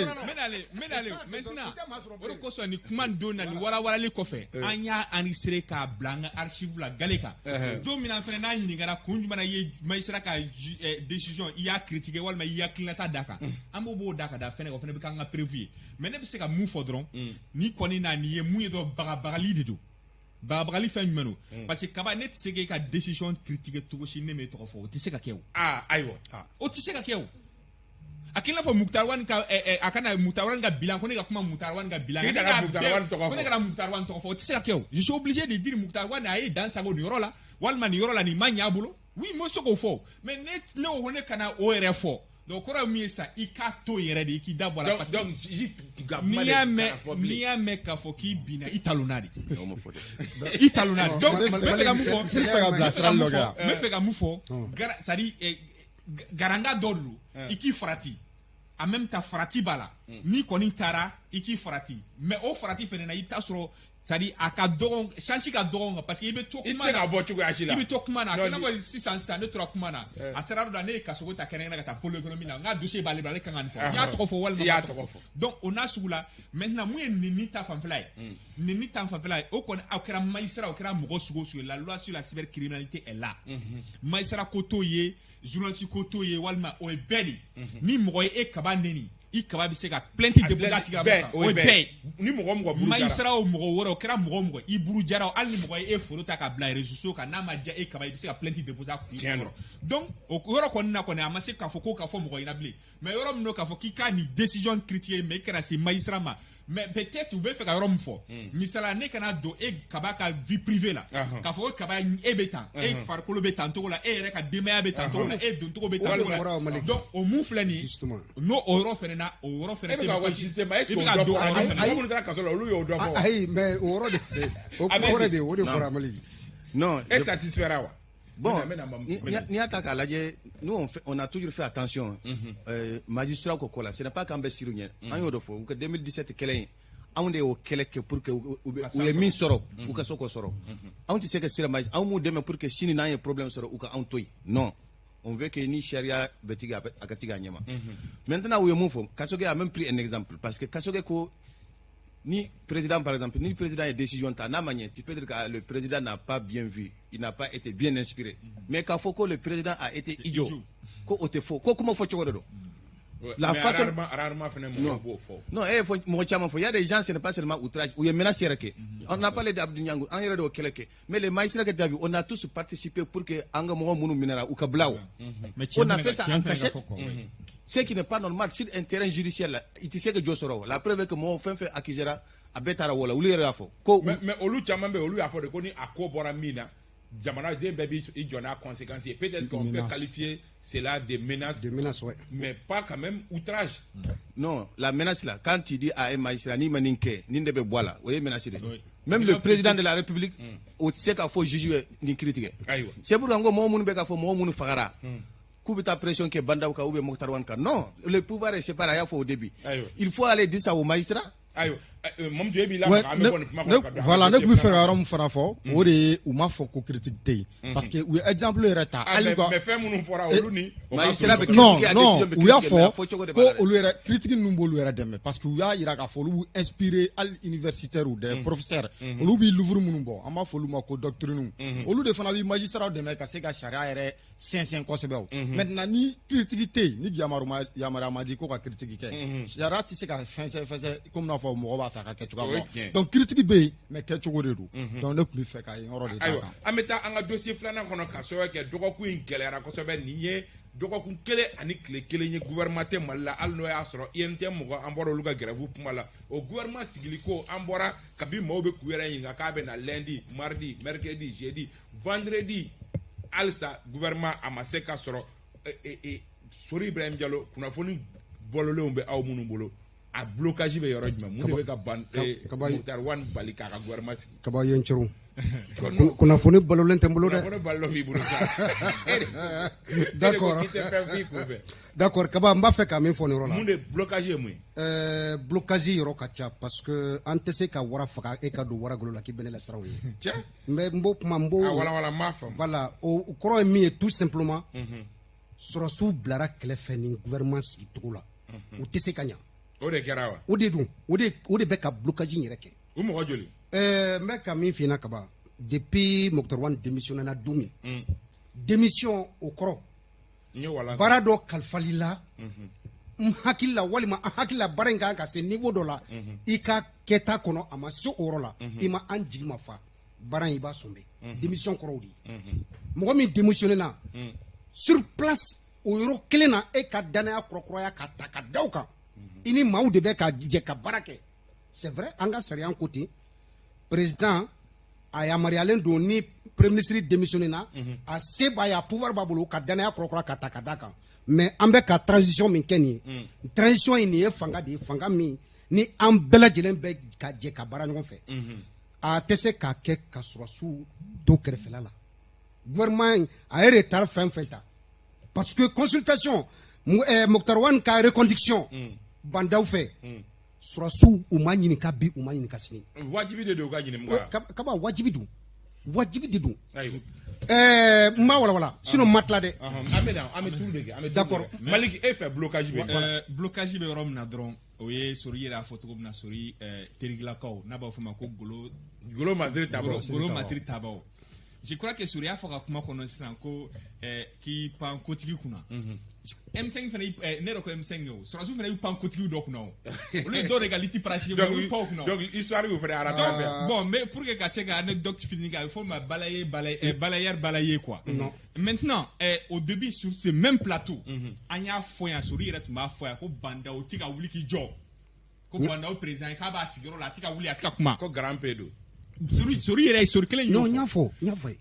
on ko ni kuma dona ni wala le kofe anya anisere ka blanc archive la galeka donc mina fene na nyini gara kunjuma na ye maisera ka décision il y a critiqué wala mais il y a clinata daka ambo bo daka da fene ko fene be ka nga prévu mais ne be se ka mou fodron ni koni na ni ye mouye do bagabagali de do bagabagali fait meno parce que kaba net se ka décision critique to shi ne me to fo ti se ka kew aywa o ti se ka kew akina fo muktarwan ka akana muktarwan ga bilan ko ne ka kuma muktarwan ga bilan ne ka muktarwan to fo ti se ka kew je suis obligé de dire muktarwan ay dans sa go yoro la walman yoro la ni manya bulo oui mo so ko fo mais net ne o ne kana o re fo donc on a mis ça il kato yere de ki dabora parce que miya me ka fo ki bina italonadi italonadi donc me fait ga mufo ça dit garanga dolu iki frati en même temps frati bala ni koni tara iki frati mais o frati fene na itasro c'est-à-dire à ka dogon chansi ka dogon parce que il be to kuma na il be to kuma na kana ko 600 ne to kuma na asara do ne ka sogo ta kenena ka ta polo economy na nga dossier balé balé kan fo ya to fo wal ya to fo donc on a sugula maintenant mu ni ta fanflay ni ta fanflay o kon akra maïsra akra mo sugo sur la loi sur la cybercriminalité est là maïsra kotoye journaliste kotoye walma o bedi ni mo e kabandeni i kaba bi se ka plenty de bugati ga ba o be ni mo buru ma isra o mo woro kra mo i buru jara al ni mo e foro ta ka bla réseaux sociaux ka na ma ja e kaba bi se ka plenty de bugati donc o woro ko na ko na ma se ka fo ko ka fo mo ina ble mais woro mo ka fo ki ka ni décision critiquer mais kra si ma isra ma mais peut-être ou be fait ka rom fo misala ne kana do e kaba ka vie privée là ka fo kaba e betan e farkolo betan to la e re ka demaya betan to la e don to betan to la donc au moufle ni no oro fene na oro fene te ba système est-ce que do on dra ka so lu yo do fo ai mais oro de o de fora mali non est satisfaira wa bon ni attaque à la nous on a toujours fait attention magistrat ko kola ce n'est pas qu'en Bessirou en yo do fo que 2017 kelen on de o kele que pour que ou mi soro ou ka soko soro on ti se que sira mag on mu deme pour que sini na un problème soro ou ka on toy non on veut que ni sharia betiga akatiga nyama maintenant où mu fo Kasoge a même pris un exemple parce que Kasoge ko ni président par exemple, ni le président a décision ta na manière, tu peux dire que le président n'a pas bien vu, il n'a pas été bien inspiré. Mais quand faut que le président a été idiot, ko ote faux, ko comment faut tu vois la façon rarement non il y a des gens ce n'est pas seulement outrage ou il y a menace on n'a pas parlé d'Abdou Niangou on y de Okeleke mais les magistrats que tu as vu on a tous participé pour que anga mo munu minera ou kablao on a fait ça en cachette ce qui n'est pas normal sur un terrain judiciaire là il sait que Josoro la preuve est que mon fin fait accusera a betara wala ou le rafo mais olu chamambe olu afo de koni akobora mina jamana de baby il y en a conséquences peut-être qu'on peut qualifier cela de menaces ouais. Mais pas quand même outrage non la menace là quand tu dis à un magistrat ni maninke ni ndebe boila oui menace même le président de la République au sait qu'il faut juger ni critiquer c'est pour ngo mo munu be ka fo mo munu fagara kubita pression que banda ka ube Mokhtar Wan ka non le pouvoir est séparé il faut au début il faut aller dire ça au magistrat voilà ne plus faire un fara fo o de u ma fo ko critique tey parce que u exemple yɛrɛ ta mais fɛn minnu fɔra olu ni non u y'a fɔ ko olu yɛrɛ critique ninnu b'olu yɛrɛ dɛmɛ parce que u y'a yira k'a fɔ olu b'u inspiré hali universitaires ou des professeurs olu b'i livre minnu bɔ an b'a fɔ olu ma ko doctrine olu de fana b'i magistrat dɛmɛ ka se ka sariya yɛrɛ sinsɛn kosɛbɛ maintenant ni critique tɛ yen ni yamaruya ma di ko ka critique kɛ sariya tɛ se ka fɛnsɛn comme n'a fɔ mɔgɔ b'a fɛ a ka kɛ cogoya min na donc critique bɛ yen mais kɛcogo de don donc ne tun bɛ fɛ ka yen yɔrɔ de d'a kan. an bɛ taa an ka dossier filanan kɔnɔ ka sababu kɛ dɔgɔkun in gɛlɛyara kosɛbɛ nin ye dɔgɔkun kelen ani tile kelen ye gouvernement tɛ Mali la hali n'o y'a sɔrɔ INT mɔgɔ an bɔra olu ka grève kuma la o gouvernement sigili ko an bɔra kabi maaw bɛ k'u yɛrɛ ɲininka k'a bɛ na lundi mardi mercredi jeudi vendredi halisa gouvernement a ma se ka sɔrɔ Sori Ibrahim Diallo kunnafoni bɔlɔlenw bɛ aw minnu bolo a blocage bɛ yɔrɔ jumɛn mun de bɛ ka Muktar Wan bali k'a ka gouvernement sigi. Kaba ye n cɛrɔ kunnafoni balolen tɛ n bolo dɛ. Kunnafoni balolen b'i bolo sa. D'accord Kaba n b'a fɛ ka min fɔ nin yɔrɔ la. Mun de blocage ye mun ye. Blocage yɔrɔ ka ca parce que an tɛ se ka wara faga e ka don waragolo la k'i bɛ ne la siraw ye. Tiɲɛ. n b'o kuma n b'o. wala n m'a faamu. Voilà o kɔrɔ ye min ye tout simplement. Sɔrɔsiw bilara kɛlɛfɛ ni gouvernement sigi cogo la. U tɛ se ka ɲa. O de kɛra wa. O de don o de bɛ ka blocage in yɛrɛ kɛ. O mɔgɔ joli. n bɛ ka min f'i ɲɛna Kaba depuis Muktar Wan démissionné na don min. démission o kɔrɔ. baara dɔ kalifali la. n hakili la walima an hakili la baara in kan ka se niveau dɔ la. I ka kɛta kɔnɔ a ma se o yɔrɔ la. I ma an jigi ma fa baara in i b'a sɔnbɛ. démission kɔrɔw de ye. mɔgɔ min démissionné na. sur place o yɔrɔ kelen na e ka danaya kɔrɔkɔrɔya ka ta ka da o kan. I ni maaw de bɛ ka jɛ ka baara kɛ. c'est vrai an ka sariya ko ten président a yamaruyalen don ni premier ministre démissionné na a se b'a ye a pouvoir b'a bolo ka danaya kɔrɔkɔrɔ ka ta ka da kan mais an bɛ ka transition min kɛ nin ye transition in nin ye fanga de ye fanga min ni an bɛɛ lajɛlen bɛ ka jɛ ka baara ɲɔgɔn fɛ a tɛ se k'a kɛ ka sɔrɔsiw to kɛrɛfɛla la gouvernement a ye retard fɛn fɛn ta parce que consultation Muktar Wan ka reconduction bandaw fɛ sɔrɔsiw u ma ɲininka bi u ma ɲininka sini. wajibi de don u ka ɲininka. Kaba wajibi don n b'a walawala sinon ma tila dɛ. an bɛ tuuru de kɛ d'accord Maliki e fɛ blocage bɛ. blocage bɛ yɔrɔ min na dɔrɔn o ye Sori yɛrɛ y'a fɔ cogo min na Sori terigilakaw n'a b'a fɔ ma ko Golo Masiri Tabaw. je crois que Sori y'a fɔ ka kuma kɔnɔ sisan ko k'i pan kotigi kunna. M5 fana ne yɛrɛ ko M5 o sɔrɔsiw fana y'u pan kotigi dɔ kunna o olu ye dɔw de ka liti parasi y'u pan o kunna donc histoire y'u fana arata fɛ. bon mais pour que ka se ka anecdote fini kɛ a bɛ fɔ ma balayer quoi. maintenant au début sur ce même plateau an y'a fɔ yan Sori yɛrɛ tun b'a fɔ yan ko Bandaw tɛ ka wuli k'i jɔ ko Bandaw président k'a b'a sigiyɔrɔ la a tɛ ka wuli a tɛ ka kuma. ko grand P don. Sori yɛrɛ ye Sori kelen non n y'a fɔ.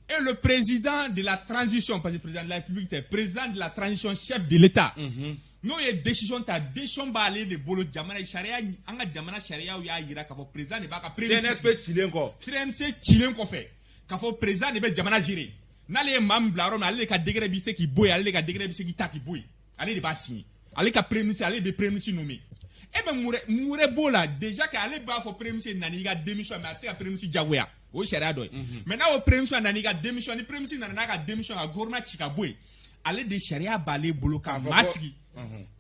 Et le président de la transition parce que président de la République était président de la transition chef de l'État. N'o ye décision ta décision b'ale de bolo jamana sariya an ka jamana sariyaw y'a yira k'a fɔ président de b'a ka CNSP cilen kɔ. CNSP cilen kɔfɛ k'a fɔ président de bɛ jamana gérer n'ale ye maa min bila yɔrɔ min ale de ka degré bɛ se k'i bɔ yen ale de ka degré bɛ se k'i ta k'i bɔ yen ale de b'a signer ale ka premier ministre ale de bɛ premier ministre nommer. Eh ben mun wɛrɛ b'o la déjà que ale b'a fɔ premier ministre nana i ka démission mais a tɛ se ka premier ministre jagoya o ye sariya dɔ ye. maintenant o premier ministre nana i ka démission ni premier ministre nana n'a ka démission ka gouvernement ci ka bɔ yen ale de sariya b'ale bolo ka maa sigi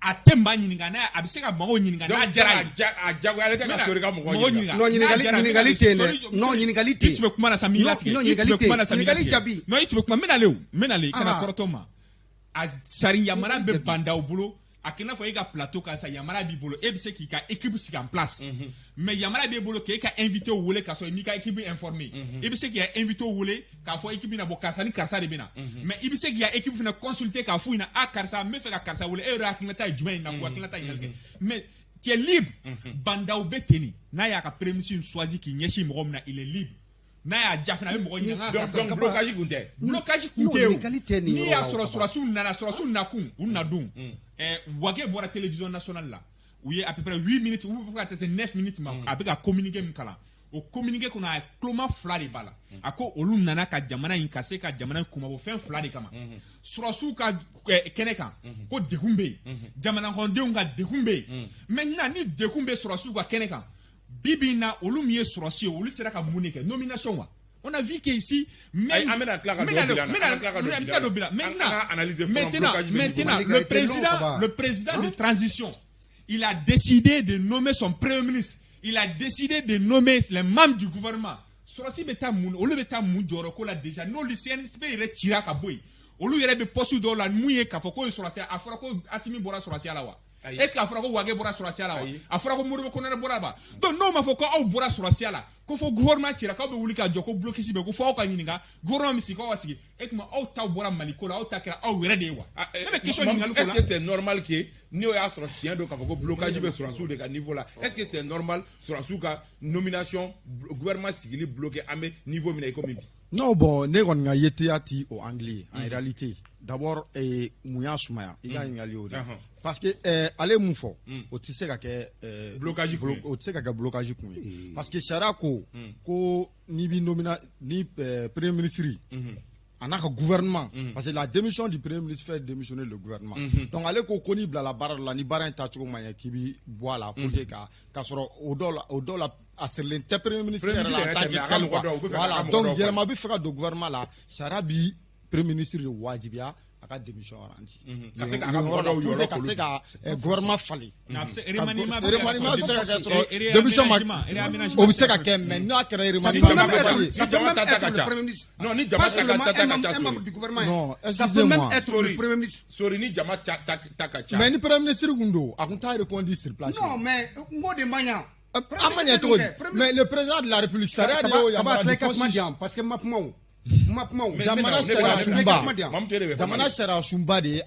a tɛ maa ɲininka n'a a bɛ se ka mɔgɔw ɲininka n'a diyara ye. a jagoya ale tɛ ka Sori ka mɔgɔw ɲininka. non ɲininkali tɛ yen dɛ non ɲininkali tɛ yen. i tun bɛ kuma na sa mi latigɛ non ɲininkali jaabi. non i tun bɛ kuma n bɛ nale kana kɔrɔtɔ ma a sariya yamara bɛ Bandaw bolo. A k'i n'a fɔ e ka plateau kan sa yamara b'i bolo e bɛ se k'i ka équipe sigi en place mais yamara b'i bolo k'e ka invité wele k'a sɔrɔ i m'i ka équipe informé i bɛ se k'i ka invité wele k'a fɔ équipe bɛna bɔ karisa ni karisa de bɛna mais i bɛ se k'i ka équipe fana consulter k'a f'u ɲɛna a karisa n bɛ fɛ ka karisa wele e yɛrɛ hakilinata ye jumɛn ye na ko hakilinata ɲininkali kɛ mais tu es libre Bandaw bɛ ten de n'a y'a ka premier ministre choisi k'i ɲɛsin mɔgɔ min na il est libre. n'a y'a ja fana a bɛ mɔgɔ ɲininka. donc blocage kun tɛ. blocage kun tɛ o n'i y'a sɔrɔ sɔrɔsiw nakun u nadon Wage bɔra télévision nationale la u ye à peu près 8 minutes ou peut être 9 minutes ma a bɛ ka communiquer min kalan o communiquer kɔnɔ a kuloma 2 de b'a la a ko olu nana ka jamana in ka se ka jamana in kumabɔ fɛn 2 de kama sɔrɔsiw ka kɛnɛ kan ko degun bɛ yen jamana kɔnɔdenw ka degun bɛ yen maintenant ni degun bɛ sɔrɔsiw ka kɛnɛ kan Bibina, Olumie Sorossi, Olu Seraka Mounike, nomination. On a vu qu'ici, maintenant, le président de transition, il a décidé de nommer son premier ministre. Il a décidé de nommer les membres du gouvernement. Sorossi beta moun, olu beta moun joroko la déjà. No le CNSP il retira ka boy. Olu yere be postu do la mouye ka foko Sorossi afara ko Asimi bora Sorossi ala wa. Est-ce qu'afara ko wage bora Sorossi ala wa? Afara ko muribe ko na bora ba. Donc non ma foko au bora Sorossi ala. Ko fo gouvernement tira ka be wuli ka joko bloquer si be ko fo ka nyininga. Gouvernement misi ko wasigi. Et que au ta bora maliko la au ta kera au were de wa. Est-ce que c'est normal que ni o ya soro tien do ka foko blocage be Sorossi de ka niveau là. Est-ce que c'est normal Sorossi ka nomination gouvernement sigili bloqué amé niveau mina ko mimbi? Non, bon, ne on a été au anglais. En réalité, d'abord, Mouya Soumaya, il y a une alliée. Parce que, allez, Moufo, au tissé que blocage, blocage. Parce que Charako, ni Premier ministre, en a gouvernement. Parce que la démission du Premier ministre fait démissionner le gouvernement. Donc, allez, qu'on connaît la barre, la barre intachou, qui bi boit la pour les cas, car au dollar. À le Premier ministre voilà donc il y a ma bi fera de gouvernement là Sarabi Premier ministre de Wajibia a démission rendu parce que gouvernement fallait démission on sait que maintenant que non ni Jama du gouvernement non ça peut même être le Premier ministre Sorini Jama Takacha mais ni Premier ministre Gundo a compté répondre sur place non mais mot de Mania mais le président de la République, ça parce que Jamana Sera Shumba de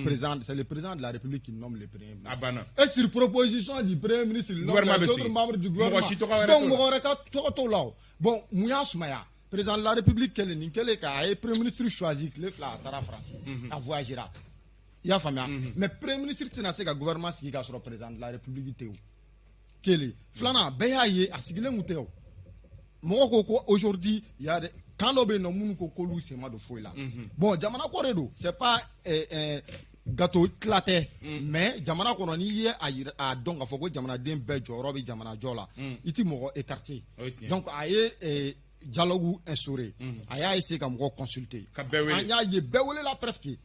président, c'est le président de la République qui nomme le premier ministre. Et sur proposition du premier ministre, il nomme les autres membres du gouvernement. Donc, bon, Mouya Soumaya, président de la République, quel est premier ministre choisi, qui est la France, à voyager. Il y a famille. Mais premier ministre, c'est le gouvernement qui est le président de la République. Kele flana beyaye asigile muteo moko ko aujourd'hui il y a quand on no munu ko kolu sema de foila bon jamana ko redo c'est pas gâteau éclaté mais jamana ko ni ye a donc foko jamana den be joro bi jamana jola iti moko écarté donc aye dialogue instauré aya essayer kam ko consulter anya ye bewele la presque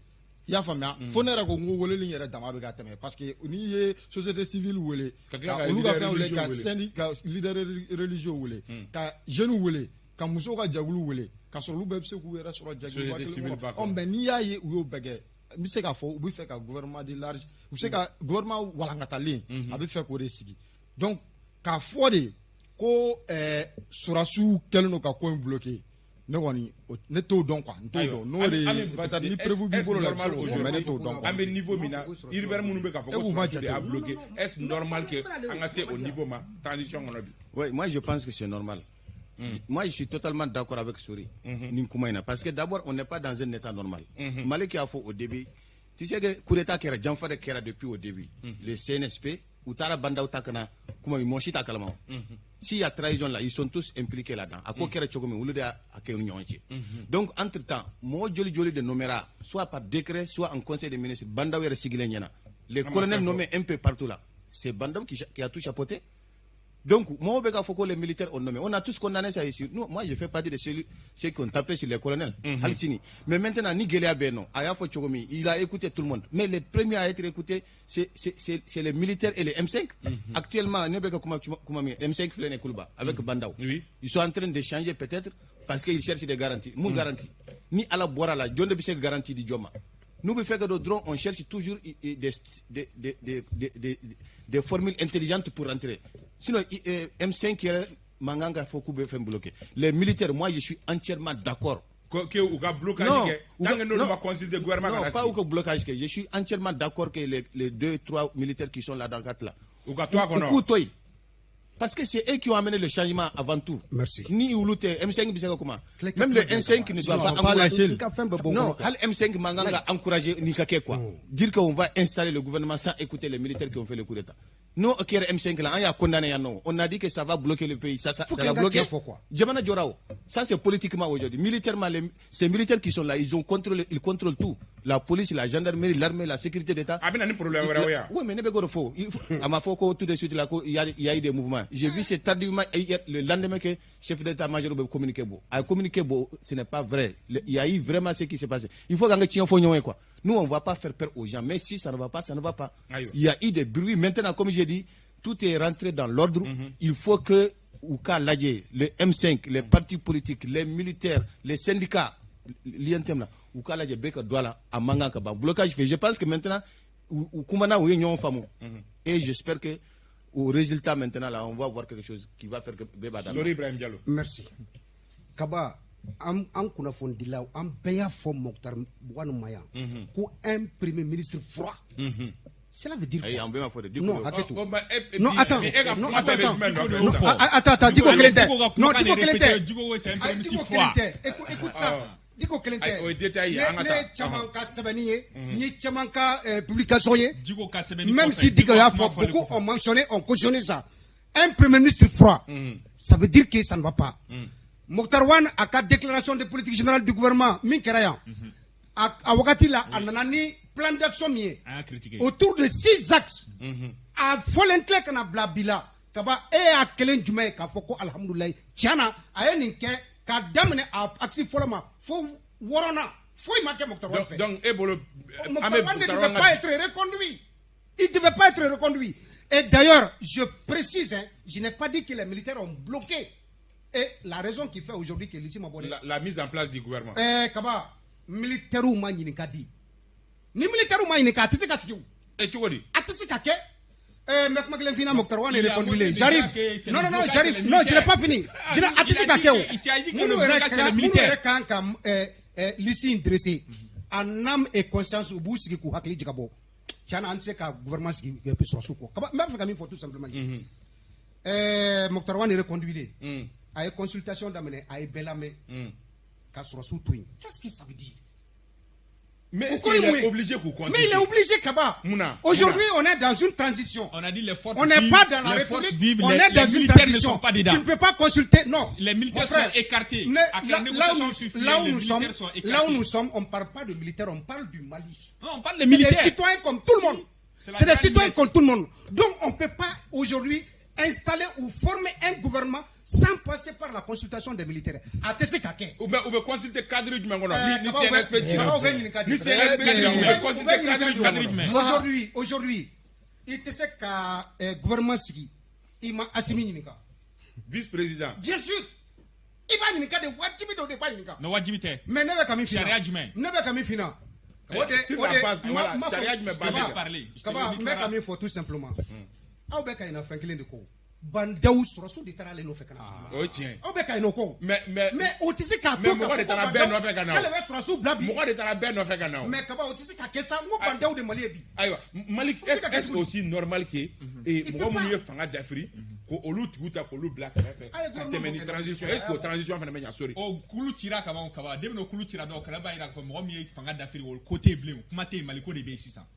ya famia fonera ko ngole li yere dama be ga teme parce que ni ye société civile wele ka olu ga fa wele ka syndicat leader religieux wele ka jeune wele ka muso ka jagulu wele ka so lu be se ku yere so jagulu ba on ben ni ya ye uyo bege mi se ka fo bu fe ka gouvernement de large bu se ka gouvernement walangata lin abi fe ko resigi donc ka fo de ko Sorasou kelno ka ko bloqué ne woni ne to don quoi to no de ni prévu bi bolo la mais ne to don à mes niveau mina Hilbert Mounoumbe ka foko a bloqué est-ce normal que engagé au niveau ma transition on a dit oui moi je pense que c'est normal moi je suis totalement d'accord avec Sori Ninkoumaina parce que d'abord on n'est pas dans un état normal Mali qui a fait au début tu sais que coup d'état qui era Janfare qui era depuis au début le CNSP Outara Banda Outakana kuma Moshita Kalama s'il y a trahison là ils sont tous impliqués là-dedans à quoi kera chokome ou le à donc entre temps moi joli de nomera soit par décret soit en conseil des ministres Banda ou Sigileniana les colonels nommés un peu partout là c'est Banda qui a tout chapeauté. Donc, moi, les militaires ont nommé. On a tous condamné ça ici. Nous, moi, je fais partie de ceux qui ont tapé sur les colonels. Mais maintenant, ni Guéléa Beno, Ayafo Chogomi, il a écouté tout le monde. Mais les premiers à être écoutés, c'est les militaires et les M5. Actuellement, M5 Flene Kulba, avec Bandao. Ils sont en train de changer peut-être parce qu'ils cherchent des garanties. Nous, garanties. Ni à la boire là, John de Bissek garantie du Djoma. Nous, fait que drones, on cherche toujours des formules intelligentes pour entrer. Sinon, M5 Manganga Fokou BFM bloqué. Les militaires, moi, je suis entièrement d'accord. Non, pas au blocage. Je suis entièrement d'accord que les 2-3 militaires qui sont là dans le cadre là. Parce que c'est eux qui ont amené le changement avant tout. Merci. Ni Ouloute, M5 comment. Même le M5 ne doit pas encourager. Non, M5 Manganga encourager Nikake quoi. Dire qu'on va installer le gouvernement sans écouter les militaires qui ont fait le coup d'état. Nous, qui est M5 là, on a condamné à nous. On a dit que ça va bloquer le pays. Ça va bloquer. Djamana Djorao. Ça, c'est politiquement aujourd'hui. Militairement, ces militaires qui sont là, ils contrôlent tout. la police, la gendarmerie, l'armée, la sécurité d'État. Oui, mais tout de suite, il y a eu des mouvements. J'ai vu c'est tardivement, le lendemain que le chef d'État-major a communiqué. Ce n'est pas vrai. Il y a eu vraiment ce qui s'est passé. Il faut gagner quoi. Nous, on ne va pas faire peur aux gens. Mais si ça ne va pas, ça ne va pas. Il y a eu des bruits. Maintenant, comme j'ai dit, tout est rentré dans l'ordre. Il faut que le M5, les partis politiques, les militaires, les syndicats, l'INTM là, blocage fait. Je pense que maintenant, et j'espère que au résultat maintenant là, on va voir quelque chose qui va faire que Ibrahim Diallo. Merci. Kaba, an kunnafoni la an bɛɛ y'a fɔ Mokhtar Maya ko un premier ministre froid. Cela veut dire quoi? Non, attends, Diko Kelente. Non, Diko Kelente. Écoute ça. Diko Kelente. Ne caman ka sɛbɛnni ye, ni caman ka publication ye. Même si Diko y'a fɔ, beaucoup ont mentionné, ont cautionné ça. Un premier ministre froid, ça veut dire que ça ne va pas. Mokhtar Wane a ka déclaration de politique générale du gouvernement min kɛra yan a wagati la a nana ni plan d'action min ye autour de 6 axes a fɔlen tile kana bila bi la kaba y'a kelen jumɛn ye k'a fɔ ko alhamdulilayi tiɲɛna a ye nin kɛ k'a daminɛ a axe fɔlɔ ma fo 6nan foyi ma kɛ Mokhtar Wane fɛ. Donc e bolo Mokhtar Wane ne devait pas être reconduit. Il ne devait pas être reconduit. Et d'ailleurs, je précise, je n'ai pas dit que les militaires ont bloqué. Et la raison qui fait aujourd'hui que l'ici m'a bonné. La mise en place du gouvernement. Kaba, militaire ou ma yinika di. Ni militaire ou ma yinika, atisi ka sigiu. Et tu vois dit. Atisi ka ke. Mek Maglen Fina Mokhtar Wane est reconduit. J'arrive. Non, j'arrive. Non, je n'ai pas fini. Je n'ai atisi ka ke. Mounou ere kanka l'ici dressé. En âme et conscience au bout sigi ku hakli jikabo. Tiana anse ka gouvernement sigi pe so suko. Kaba, même fait faut tout simplement ici. Mokhtar Wane est reconduit. A une consultation d'amener à Belame, qu'est-ce que ça veut dire? Mais il est obligé pour consulter. Mais il est obligé, Kaba. Aujourd'hui, on est dans une transition. On a dit les forces on n'est pas dans la République. On est dans une transition. Tu ne peux pas consulter. Non. Les militaires sont écartés. Là où nous sommes, on ne parle pas de militaires, on parle du Mali. Non, on parle des militaires. C'est des citoyens comme tout le monde. C'est des citoyens comme tout le monde. Donc, on ne peut pas aujourd'hui installer ou former un gouvernement sans passer par la consultation des militaires. Ou bien consulter cadre du Mangono. Aujourd'hui, il te sait qu'un gouvernement il m'a assimilé. Vice-président. Bien sûr. Il va y avoir des wajibité ou des pas yinika. No wajibité. Mais ne va pas Sharia jumɛn. Ne va pas fina. Sur la base, voilà, Sharia jumɛn parler. Kaba, mais faut tout simplement. Aw bɛ ka ɲina fɛn kelen de ko bandaw sɔrɔsiw de taara ale nɔfɛ ka na sigi o ye tiɲɛ aw bɛ ka ɲina o ko mais o tɛ se k'a to mɔgɔ de taara bɛɛ nɔfɛ ka na k'ale bɛ sɔrɔsiw bila bi mɔgɔ de taara bɛɛ nɔfɛ ka na mais Kaba o tɛ se ka kɛ sa n ko bandaw de Mali ye bi ayiwa Mali est-ce aussi normal que mɔgɔ minnu ye fanga dafiri ko olu tigiw ta k'olu bila kɛrɛfɛ ka tɛmɛ ni transition est-ce que o transition fana bɛ ɲa sori o kulu cira ka ban Kaba depuis o kulu cira dɔw kɛlɛ b'a yira k'a fɔ mɔgɔ min ye fanga dafiri o ko tɛ yen bilen kuma tɛ yen Mali ko de bɛ yen sisan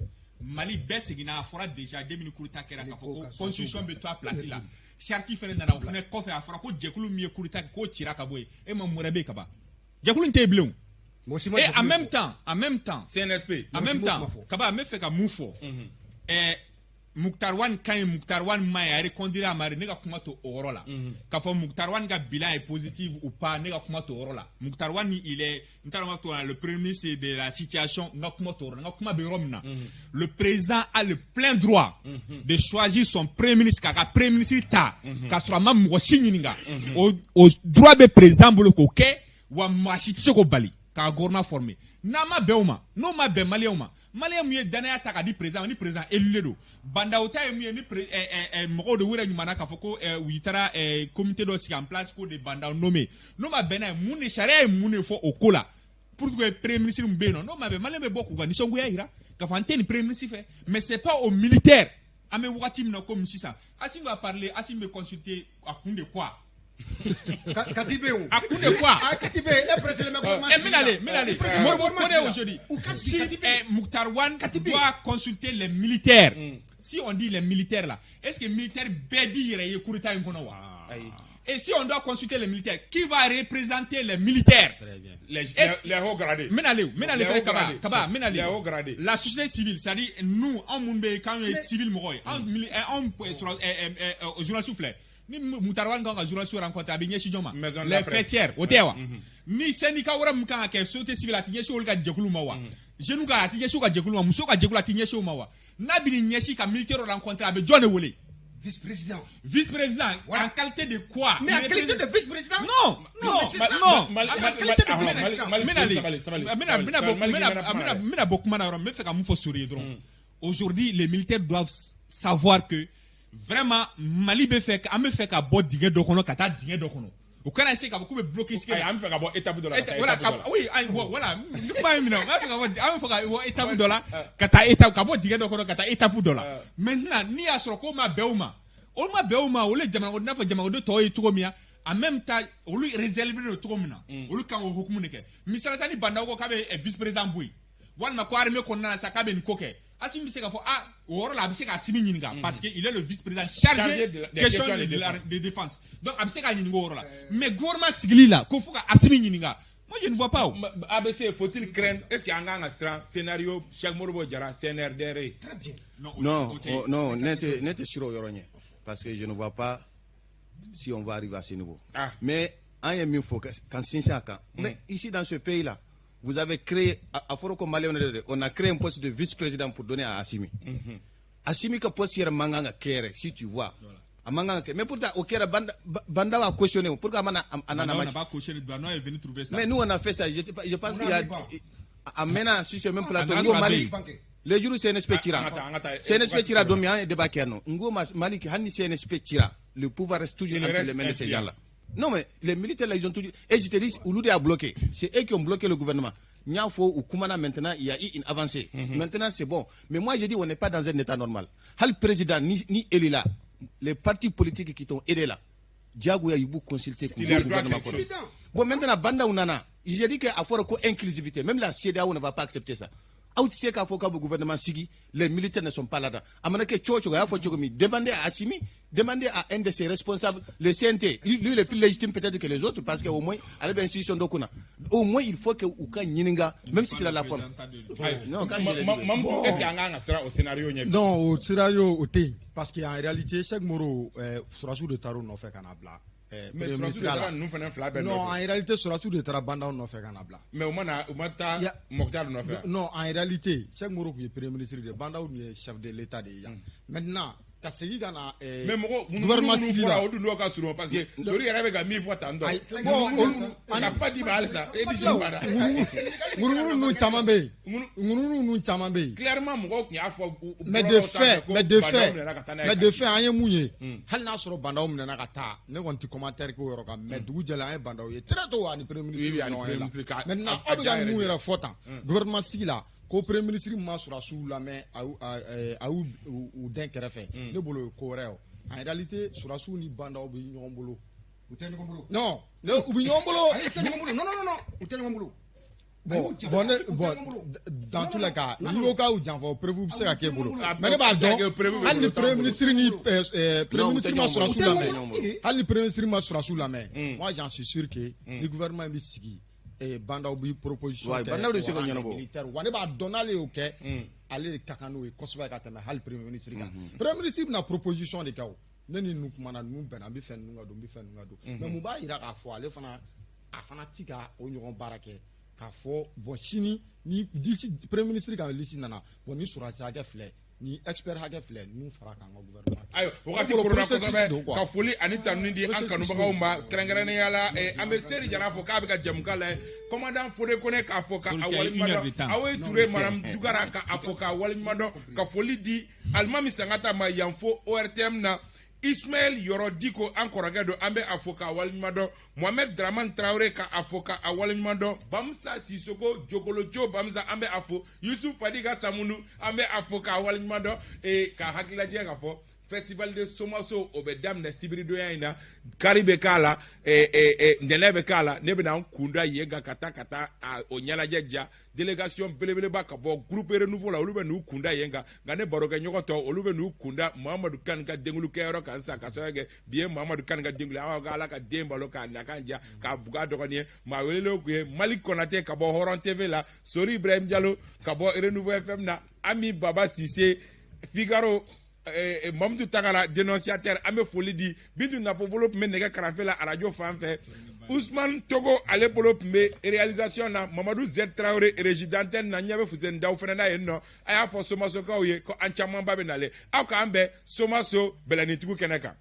Mali bɛɛ seginna a fɔra déjà depuis coup d'État kɛra k'a fɔ ko constitution bɛ to a place la charte fɛnɛ nana o fɛnɛ kɔfɛ a fɔra ko jɛkulu min ye coup d'État k'o cira ka bɔ yen e ma mun wɛrɛ bɛ yen ka ban jɛkulu in tɛ yen bilen o et en même temps CNSP en même temps Kaba n bɛ fɛ ka mun fɔ Mokhtar Wane ka ɲi Mokhtar Wane ma ɲi a reconduire a ma ne ka kuma to o yɔrɔ la k'a fɔ Mokhtar Wane ka bilan est positif ou pas ne ka kuma to o yɔrɔ la Mokhtar Wane il est n t'a dɔn ma le premier ministre de la situation n ka kuma to o yɔrɔ la n ka kuma bɛ yɔrɔ min na le président a le plein droit de choisir son premier ministre k'a ka premier ministre ta k'a sɔrɔ a ma mɔgɔ si ɲininka o droit bɛ président bolo k'o kɛ wa maa si tɛ se k'o bali k'a gouvernement former n'a ma bɛn o ma n'o ma bɛn maliyɛnw ma maliyɛn mun ye danaya ta k'a di président ni président élu don bandaw ta ye mun ye ni mɔgɔw de wɛrɛ ɲuman k'a fɔ ko u taara comité dɔ sigi en place ko de bandaw nommé n'o ma bɛn n'a ye mun de sariya ye mun de fɔ o ko la pour que premier ministre min bɛ yen nɔ n'o ma bɛn maliyɛn bɛ bɔ k'u ka nisɔngoya jira k'a fɔ an tɛ nin premier ministre fɛ mais c'est pas aux militaires an bɛ wagati min na komi sisan Assimi va parler Assimi bɛ consulter à kun de quoi Katibé ou à coup de quoi Katibé le président de Minale aujourd'hui si Mokhtar Wane doit consulter les militaires si on dit les militaires là est-ce que militaires bɛɛ b'i yɛrɛ ye coup d'état in kɔnɔ wa Et si on doit consulter les militaires, qui va représenter les militaires? Très bien. Les hauts gradés. Les hauts gradés. La société civile, c'est-à-dire nous, quand on est civil, on journal soufflé. Ni mutarwan kan ka journal sur rencontre abigné ci joma les fêtières au tewa ni syndicat wara mkan ka société civile atinye ci olka jekulu mawa jenu ka atinye ci ka jekulu ma muso ka jekulu atinye ci mawa na bi ni ci ka militaire rencontre abe jone wolé vice-président voilà. En qualité de quoi? Mais en qualité de vice-président? Non. Aujourd'hui, les militaires doivent savoir que vraiment Mali be fait an be fait ka bɔ dingɛ dɔ kɔnɔ ka taa dingɛ dɔ kɔnɔ o kana essayer ka fɔ k'u bɛ bloquer ce an bɛ fɛ ka bɔ étape dɔ la oui voilà ne kuma ye minɛ an bɛ fɛ ka bɔ étape dɔ la ka taa étape ka bɔ dingɛ dɔ kɔnɔ ka taa étape dɔ la maintenant n'i y'a sɔrɔ k'o ma bɛn o ma olu ye jamanaden n'a fɔ jamanaden tɔw ye cogo min na en même temps olu réservé don cogo min na olu kan o hukumu de kɛ misali sa ni bandaw ko k'a bɛ vice président bɔ yen walima ko armée kɔnɔna na sa k'a bɛ nin ko kɛ Assimi bɛ se k'a fɔ o yɔrɔ la a bɛ se k'a Assimi ɲininka parce que il est le vice-président chargé de question de défense donc a bɛ se k'a ɲininka o yɔrɔ la mais gouvernement sigili la ko fo ka Assimi ɲininka moi je ne vois pas o. ABC faut-il craindre est-ce que an kan ka siran scénario Cheikh Modibo Diarra CNRDR. Très bien. Non ne tɛ siran o yɔrɔ ɲɛ parce que je ne vois pas si on va arriver à ce niveau. Mais an ye min fɔ kan sinsin a kan mais ici dans ce pays là. Vous avez créé, à Foroko Mali, on a créé un poste de vice-président pour donner à Assimi. Assimi ka poste hier manganga kere, si tu vois. Manganga kere. Mais pourtant, au kere, Banda va cautionner. Pourquoi Banda n'a pas cautionné? Banda est venu trouver ça. Mais nous, on a fait ça. Je pense qu'il y a, maintenant, sur ce même plateau, au Mali, le jour où CNSP tira, CNSP tira domiant et débat qui a non. Mali, qui a ni CNSP tira, le pouvoir reste toujours entre les mains de ces gens-là. Non, mais les militaires, là, ils ont tout dit. Et je te dis, Ouloudé a bloqué. C'est eux qui ont bloqué le gouvernement. Niafo ou Koumana, maintenant, il y a eu une avancée. Maintenant, c'est bon. Mais moi, j'ai dit, on n'est pas dans un état normal. Le président, ni Elila, les partis politiques qui t'ont aidé là, Diago Yaïbou consulté le gouvernement. Bon, maintenant, Banda Ounana, j'ai dit qu'à faire inclusivité, même la CEDEAO ne va pas accepter ça. Aoutisé qu'à faire le gouvernement Sigi, les militaires ne sont pas là-dedans. Amanake Tchocho, demandez à Assimi, demandez à un de ses responsables, le CNT. Lui, il est plus légitime peut-être que les autres, parce qu'au moins, à l'institution d'Okuna. Au moins, il faut que Ouka Nyininga, même si c'est la forme. Non, est-ce qu'il y a un scénario? Non, au scénario, parce qu'en réalité, chaque moro, sur la de Tarou, n'a fait qu'un abla. Mais non, en réalité, sur la de Tarabanda, n'a fait qu'un abla. Mais au moins, Mokhtar n'a fait. Non, en réalité, chaque moro qui est premier ministre de Banda ou chef de l'État de maintenant, ka segi kana gouvernement civil la o dundo ka suru parce que sori yɛrɛ bɛ ka min fɔ tan dɔ on n'a pas dit ba halisa e bi jeli bada ngurunguru nu caman bɛ yen clairement mɔgɔw tun y'a fɔ mais de fait an ye mun ye hali n'a sɔrɔ bandaw minɛna ka taa ne kɔni tɛ commentaire k'o yɔrɔ kan mais dugu jɛlen an ye bandaw ye très tôt ani premier ministre ɲɔgɔn ye la maintenant aw bɛ ka mun yɛrɛ fɔ tan gouvernement sigi la ko premier ministre ma surasiw lamɛn a y'u den kɛrɛfɛ ne bolo ko wɛrɛ o en réalité surasiw ni bandaw bɛ ɲɔgɔn bolo u tɛ ɲɔgɔn bolo non u bɛ ɲɔgɔn bolo u tɛ ɲɔgɔn bolo non u tɛ ɲɔgɔn bolo bon dans tous les cas n'i ko k'aw janfa preuve bɛ se ka k'e bolo mais ne b'a dɔn hali ni premier ministre ni premier ministre ma surasiw lamɛn hali ni premier ministre ma surasiw lamɛn moi j'en suis sûr que ni gouvernement bɛ sigi bandaw bi proposition militaire wa ne b'a dɔn n'ale y'o kɛ ale de ka kan n'o ye kosɛbɛ ka tɛmɛ hali premier ministre kan premier ministre bɛna proposition de kɛ o ne ni ninnu kumana ninnu bɛnna n bɛ fɛ ninnu ka don n bɛ fɛ ninnu ka don mais mun b'a jira k'a fɔ ale fana a fana ti ka o ɲɔgɔn baara kɛ k'a fɔ bon sini ni d'ici premier ministre ka liste nana bon ni surasi hakɛ filɛ ni expert hakɛ filɛ ninnu fara kan ka gouvernement ayiwa wagati korona kosɛbɛ ka foli ani tanuni di an kanubagaw ma kɛrɛnkɛrɛnnenya la an bɛ seri jara fɔ k'a bɛ ka jamukan la commandant Fode Kone k'a fɔ ka waleɲuman dɔn Awoye Ture Madame Dugara k'a fɔ ka waleɲuman dɔn ka foli di Alimami Sangata ma yan fo ORTM na Ismaël Yoro Diko an kɔrɔkɛ don an bɛ a fɔ k'a waleɲuman dɔn Mohamed Draman Traoré k'a fɔ k'a waleɲuman dɔn Bamusa Sisoko Jokolo Jo Bamusa an bɛ a fɔ Yusuf Fadiga Samunu an bɛ a fɔ k'a waleɲuman dɔn k'a hakililajɛ k'a fɔ festival de Somaso o be damne sibiridoya ina kari be kala ndele be kala ne be na kunda yenga kata o nyalaje ja délégation belebele ba ka bo groupe renouveau la olu be nu kunda yenga ngane baroke nyokoto olu be nu kunda Mamadou Kan ka dengulu kero kan sa ka soge bien Mamadou Kan ka dengulu awa ga ala ka dembalo ka nakanja ka buga dogoni ma welele ko Malik Konaté ka bo Horon TV la Sori Ibrahim Diallo ka bo renouveau FM na Ami Baba Cissé Figaro Mamadou Tagala dénonciateur ame foli di Bintou Napopolo me nege karafe la radio fanfɛ Ousmane Togo ale bolo pembe réalisation na Mamadou Z Traoré régidantel na nyabe fuzen daw fana na yenno aya fo Somaso kaw ye ko an caman ba be nale aw ka ambe Somaso belanitugu keneka